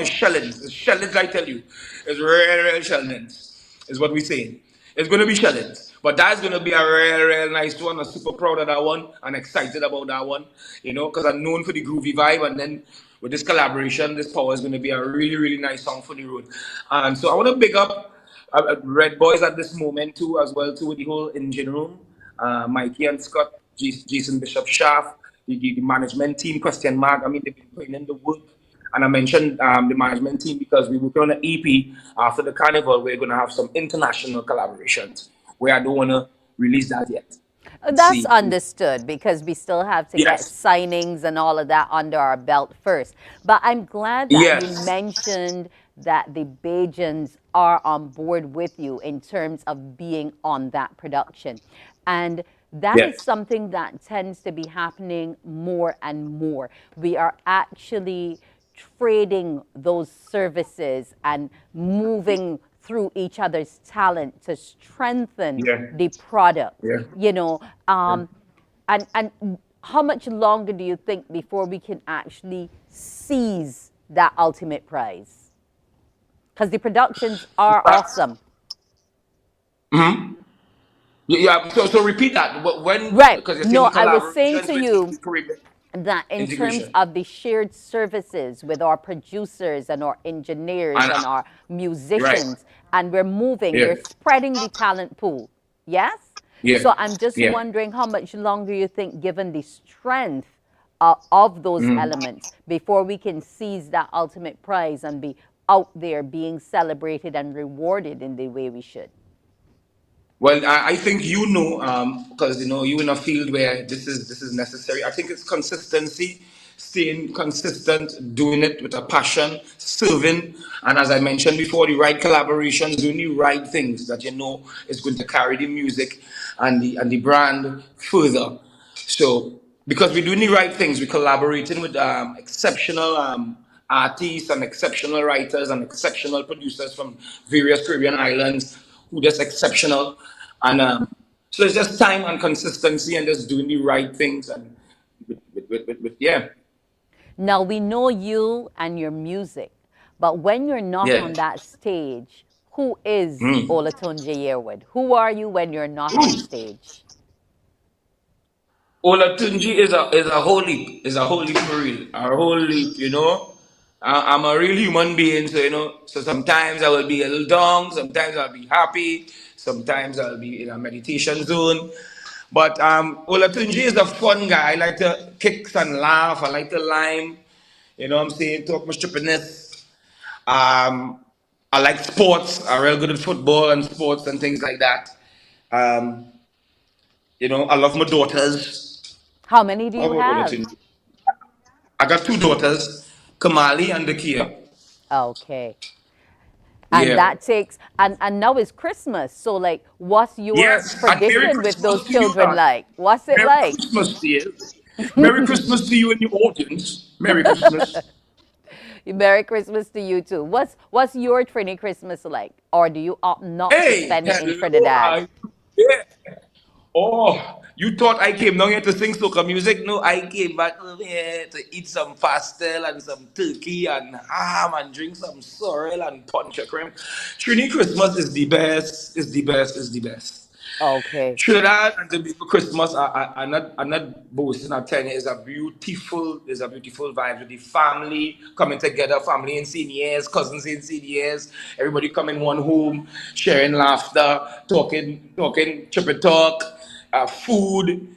shellings. It's shellings, I tell you. It's real shellings, is what we're saying. It's going to be shellings. But that's going to be a real nice one. I'm super proud of that one and excited about that one, because I'm known for the groovy vibe. And then with this collaboration, this power is going to be a really, really nice song for the road. And so I want to big up Red Boys at this moment, too, as well, too, with the whole engine room. Mikey and Scott, Jason Bishop Shaft, the management team, question mark. I mean, they've been putting in the work. And I mentioned the management team because we're working on an EP after the carnival. We're going to have some international collaborations where I don't want to release that yet. That's understood, because we still have to get Yes. signings and all of that under our belt first. But I'm glad that you Yes. mentioned that the Bajans are on board with you in terms of being on that production. And that is Yes. something that tends to be happening more and more. We are actually trading those services and moving through each other's talent to strengthen Yeah. the product. Yeah. And how much longer do you think before we can actually seize that ultimate prize? Because the productions are awesome. Hmm. Yeah. So repeat that. When? Right. Because you're saying No, the I was saying collaborations to with you the Caribbean that in terms integration. of the shared services with our producers and our engineers And, and our right. musicians, and we're moving, Yeah. we're spreading the talent pool. Yes? Yeah. So I'm just Yeah. wondering how much longer you think, given the strength of those Mm. elements, before we can seize that ultimate prize and be out there being celebrated and rewarded in the way we should. Well, I think because you in a field where this is necessary. I think it's consistency, staying consistent, doing it with a passion, serving, and as I mentioned before, the right collaborations, doing the right things that is going to carry the music and the brand further. So because we're doing the right things, we're collaborating with exceptional artists and exceptional writers and exceptional producers from various Caribbean islands who just exceptional. And so it's just time and consistency and just doing the right things and yeah. Now, we know you and your music, but when you're not Yeah. on that stage, who is Mm. Olatunji Yearwood? Who are you when you're not on stage? Olatunji is a holy for real. A holy. I'm a real human being, so sometimes I will be a little down, sometimes I'll be happy, sometimes I'll be in a meditation zone. But Olatunji is a fun guy. I like to kick and laugh. I like to lime. You know what I'm saying? Talk my stupidness. I like sports. I'm real good at football and sports and things like that. Um, I love my daughters. How many do How you about have? Olatunji? I got 2 daughters, Kamali and Dakia. Okay. And Yeah. that takes, and now it's Christmas. So, like, what's your Yes, and Merry tradition with Christmas those to you, children like? What's it Merry like? Christmas, dear. Merry Christmas to you and your audience. Merry Christmas. Merry Christmas to you too. What's your Trini Christmas like? Or do you opt not to Hey, spend it in hello. Trinidad? Yeah. Oh, you thought I came down here to sing soca music? No, I came back over here to eat some pastel and some turkey and ham and drink some sorrel and punch a cream. Trini Christmas is the best, is the best, is the best. Okay. Trinidad and Tobago Christmas, I'm not boasting. I'm telling you, it's a beautiful vibe with the family coming together, family in seniors, cousins in seniors, everybody coming one home, sharing laughter, talking, triple talk, food,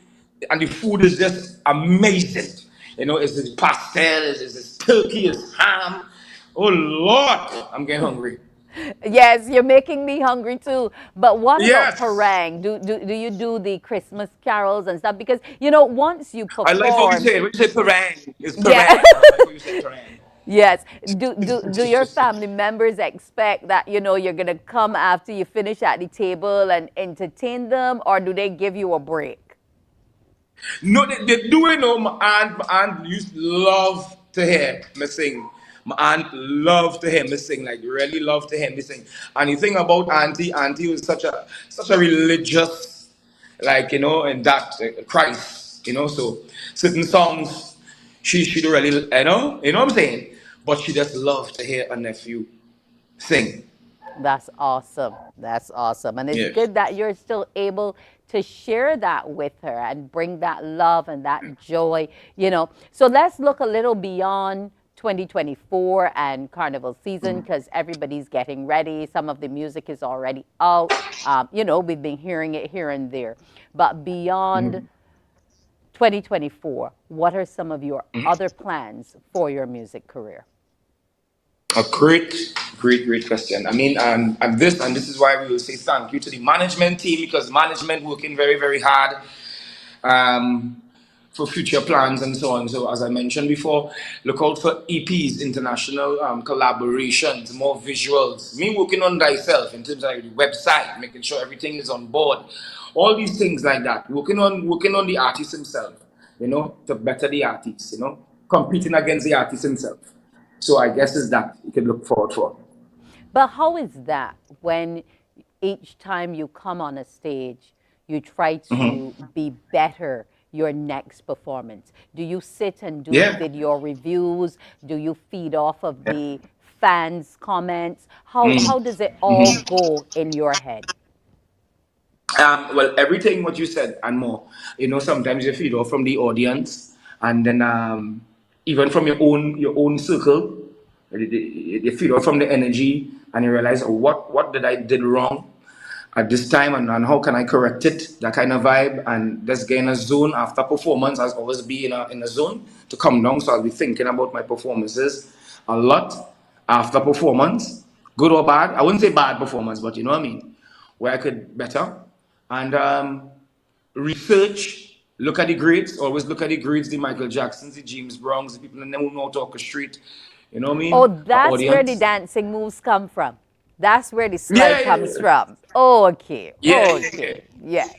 and the food is just amazing. You know, it's pastel, it's turkey, it's ham. Oh Lord, I'm getting hungry. Yes, you're making me hungry too. But what about Yes. parang? Do you do the Christmas carols and stuff? Because you know, once you I like how you perform, say it. When you say parang, it's yeah. parang. I like how you say parang. Yes. Do your family members expect that, you know, you're gonna come after you finish at the table and entertain them, or do they give you a break? No, they do it. No, my aunt used love to hear me sing. My aunt loved to hear me sing, like really loved to hear me sing. And the thing about auntie was such a religious, like and that Christ, so certain songs she do really, what I'm saying. But she just loved to hear a nephew sing. That's awesome. That's awesome. And it's Yeah. good that you're still able to share that with her and bring that love and that joy, you know. So let's look a little beyond 2024 and carnival season because everybody's getting ready. Some of the music is already out. You know, we've been hearing it here and there. But beyond 2024, what are some of your other plans for your music career? A great question. I mean, and this is why we will say thank you to the management team because management working very, very hard um, for future plans and so on. So, as I mentioned before, look out for EPs, international collaborations, more visuals. Me working on thyself in terms of the website, making sure everything is on board. All these things like that. Working on the artist himself. To better the artist. Competing against the artist himself. So I guess is that you can look forward for. But how is that when each time you come on a stage, you try to be better your next performance? Do you sit and do Yeah. video reviews? Do you feed off of the fans' comments? How does it all go in your head? Well, everything what you said and more. Sometimes you feed off from the audience, and then even from your own circle, you feed off from the energy, and you realize, oh, what did wrong at this time, and how can I correct it? That kind of vibe, and just get in a zone after performance. I'll always be in a zone to come down, so I'll be thinking about my performances a lot after performance, good or bad. I wouldn't say bad performance, but you know what I mean, where I could better and research. Look at the greats. Always look at the greats, the Michael Jacksons, the James Browns, the people that never know how to orchestrate. You know what I Oh, mean? Our that's where the audience. dancing moves come from. That's where the Yeah, slide yeah, comes yeah. from. Okay. Yeah, yeah, yeah. Okay. Yes.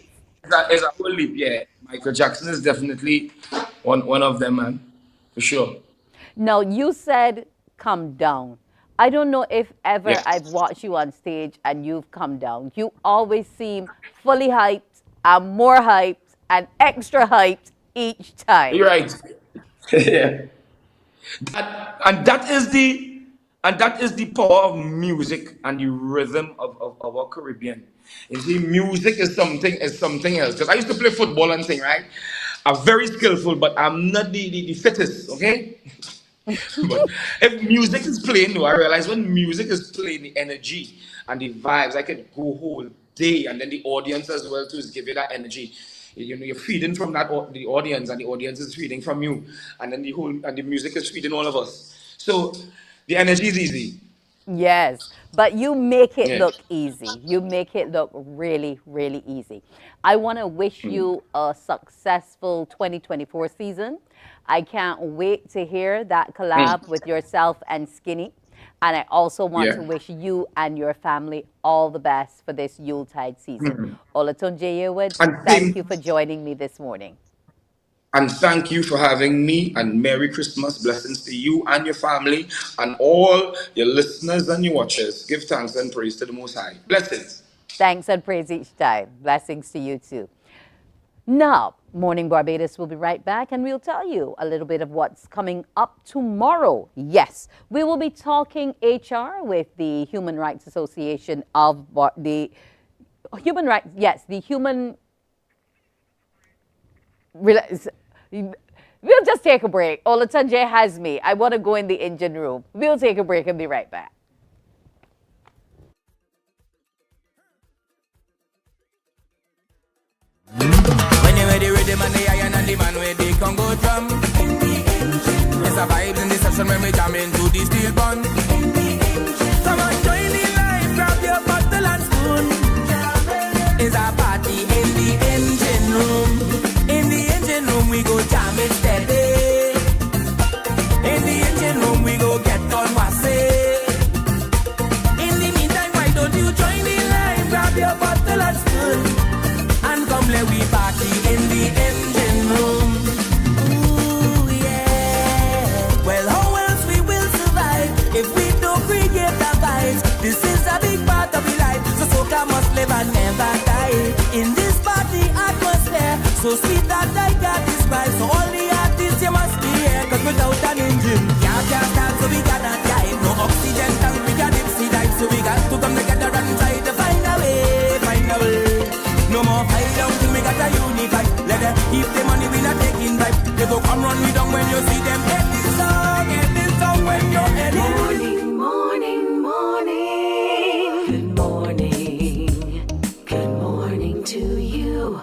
It's a whole leap, yeah. Michael Jackson is definitely one of them, man, for sure. Now, you said come down. I don't know if ever Yeah. I've watched you on stage and you've come down. You always seem fully hyped and more hyped and extra hyped each time. You're right. Yeah. And that is the power of music and the rhythm of our Caribbean. You see, music is something else. Because I used to play football and thing, right? I'm very skillful, but I'm not the fittest, okay? But if music is playing, though, I realize when music is playing, the energy and the vibes, I could go whole day, and then the audience as well too is give you that energy. You're feeding from the audience, and the audience is feeding from you, and then the music is feeding all of us. So the energy is easy. Yes, but you make it Yeah. look easy. You make it look really, really easy. I want to wish you a successful 2024 season. I can't wait to hear that collab with yourself and Skinny. And I also want Yeah. to wish you and your family all the best for this Yuletide season. Olatunji Yewood, And thank same you for joining me this morning. And thank you for having me, and Merry Christmas. Blessings to you and your family and all your listeners and your watchers. Give thanks and praise to the Most High. Blessings. Thanks and praise each time. Blessings to you too. Now, Morning Barbados will be right back, and we'll tell you a little bit of what's coming up tomorrow. Yes, we will be talking HR with the Human Rights Association of the Human Rights. Yes, the Human. We'll just take a break. Olatunji has me. I want to go in the engine room. We'll take a break and be right back. When you're ready, rhythm and the iron and the man where they can go drum. There's a vibe in the session when we jam into the steel bun. Come on, join the line, grab your bottle and spoon. It's a party in the engine room. In the engine room we go jam it steady. In the engine room we go get on wassy. In the meantime, why don't you join the line, grab your bottle and spoon. Come let we party in the engine room. Ooh, yeah. Well, how else we will survive if we don't create a vibe? This is a big part of the life, so soca must live and never die. In this party atmosphere, so sweet that I can't describe. So all the artists you must be here, cause without an engine, can't start, so we cannot dive. No oxygen tank, we got dipsy dive, so we got to come together and try to find a way, find a way. No more fight down till we got a unify. Let them keep the money, we not taking vibe. They go come run me down when you see them. Get this song when you're heading. Morning, morning, morning. Good morning. Good morning to you.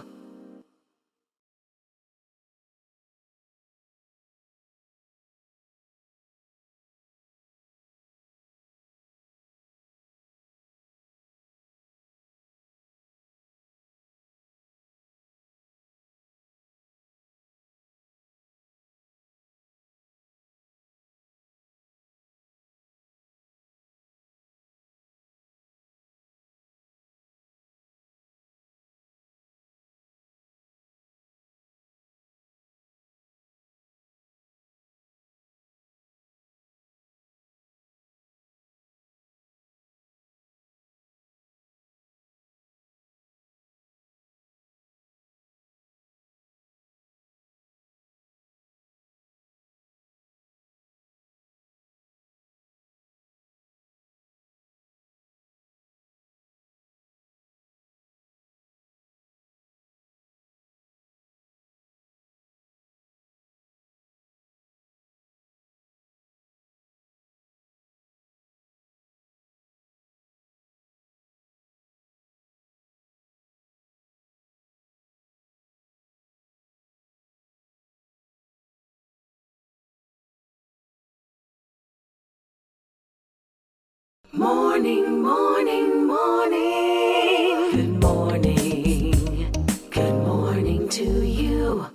Morning, morning, morning. Good morning. Good morning to you.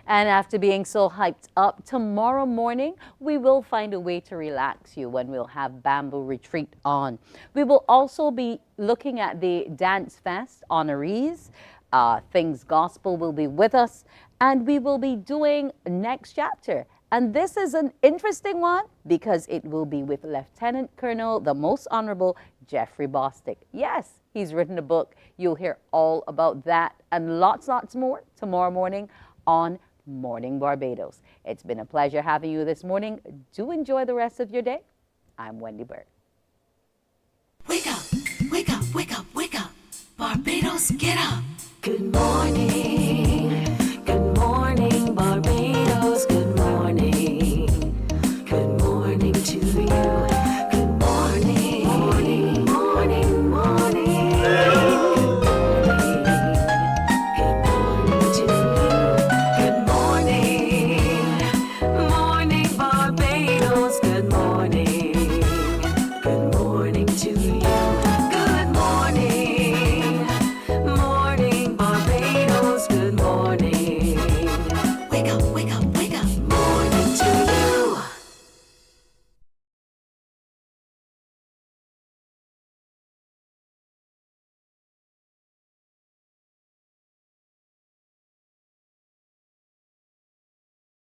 And after being so hyped up, tomorrow morning, we will find a way to relax you when we'll have Bamboo Retreat on. We will also be looking at the Dance Fest honorees. Things Gospel will be with us, and we will be doing next chapter. And this is an interesting one because it will be with Lieutenant Colonel, the Most Honorable Jeffrey Bostic. Yes, he's written a book. You'll hear all about that and lots more tomorrow morning on Morning Barbados. It's been a pleasure having you this morning. Do enjoy the rest of your day. I'm Wendy Burke. Wake up, wake up, wake up, wake up. Barbados, get up. Good morning.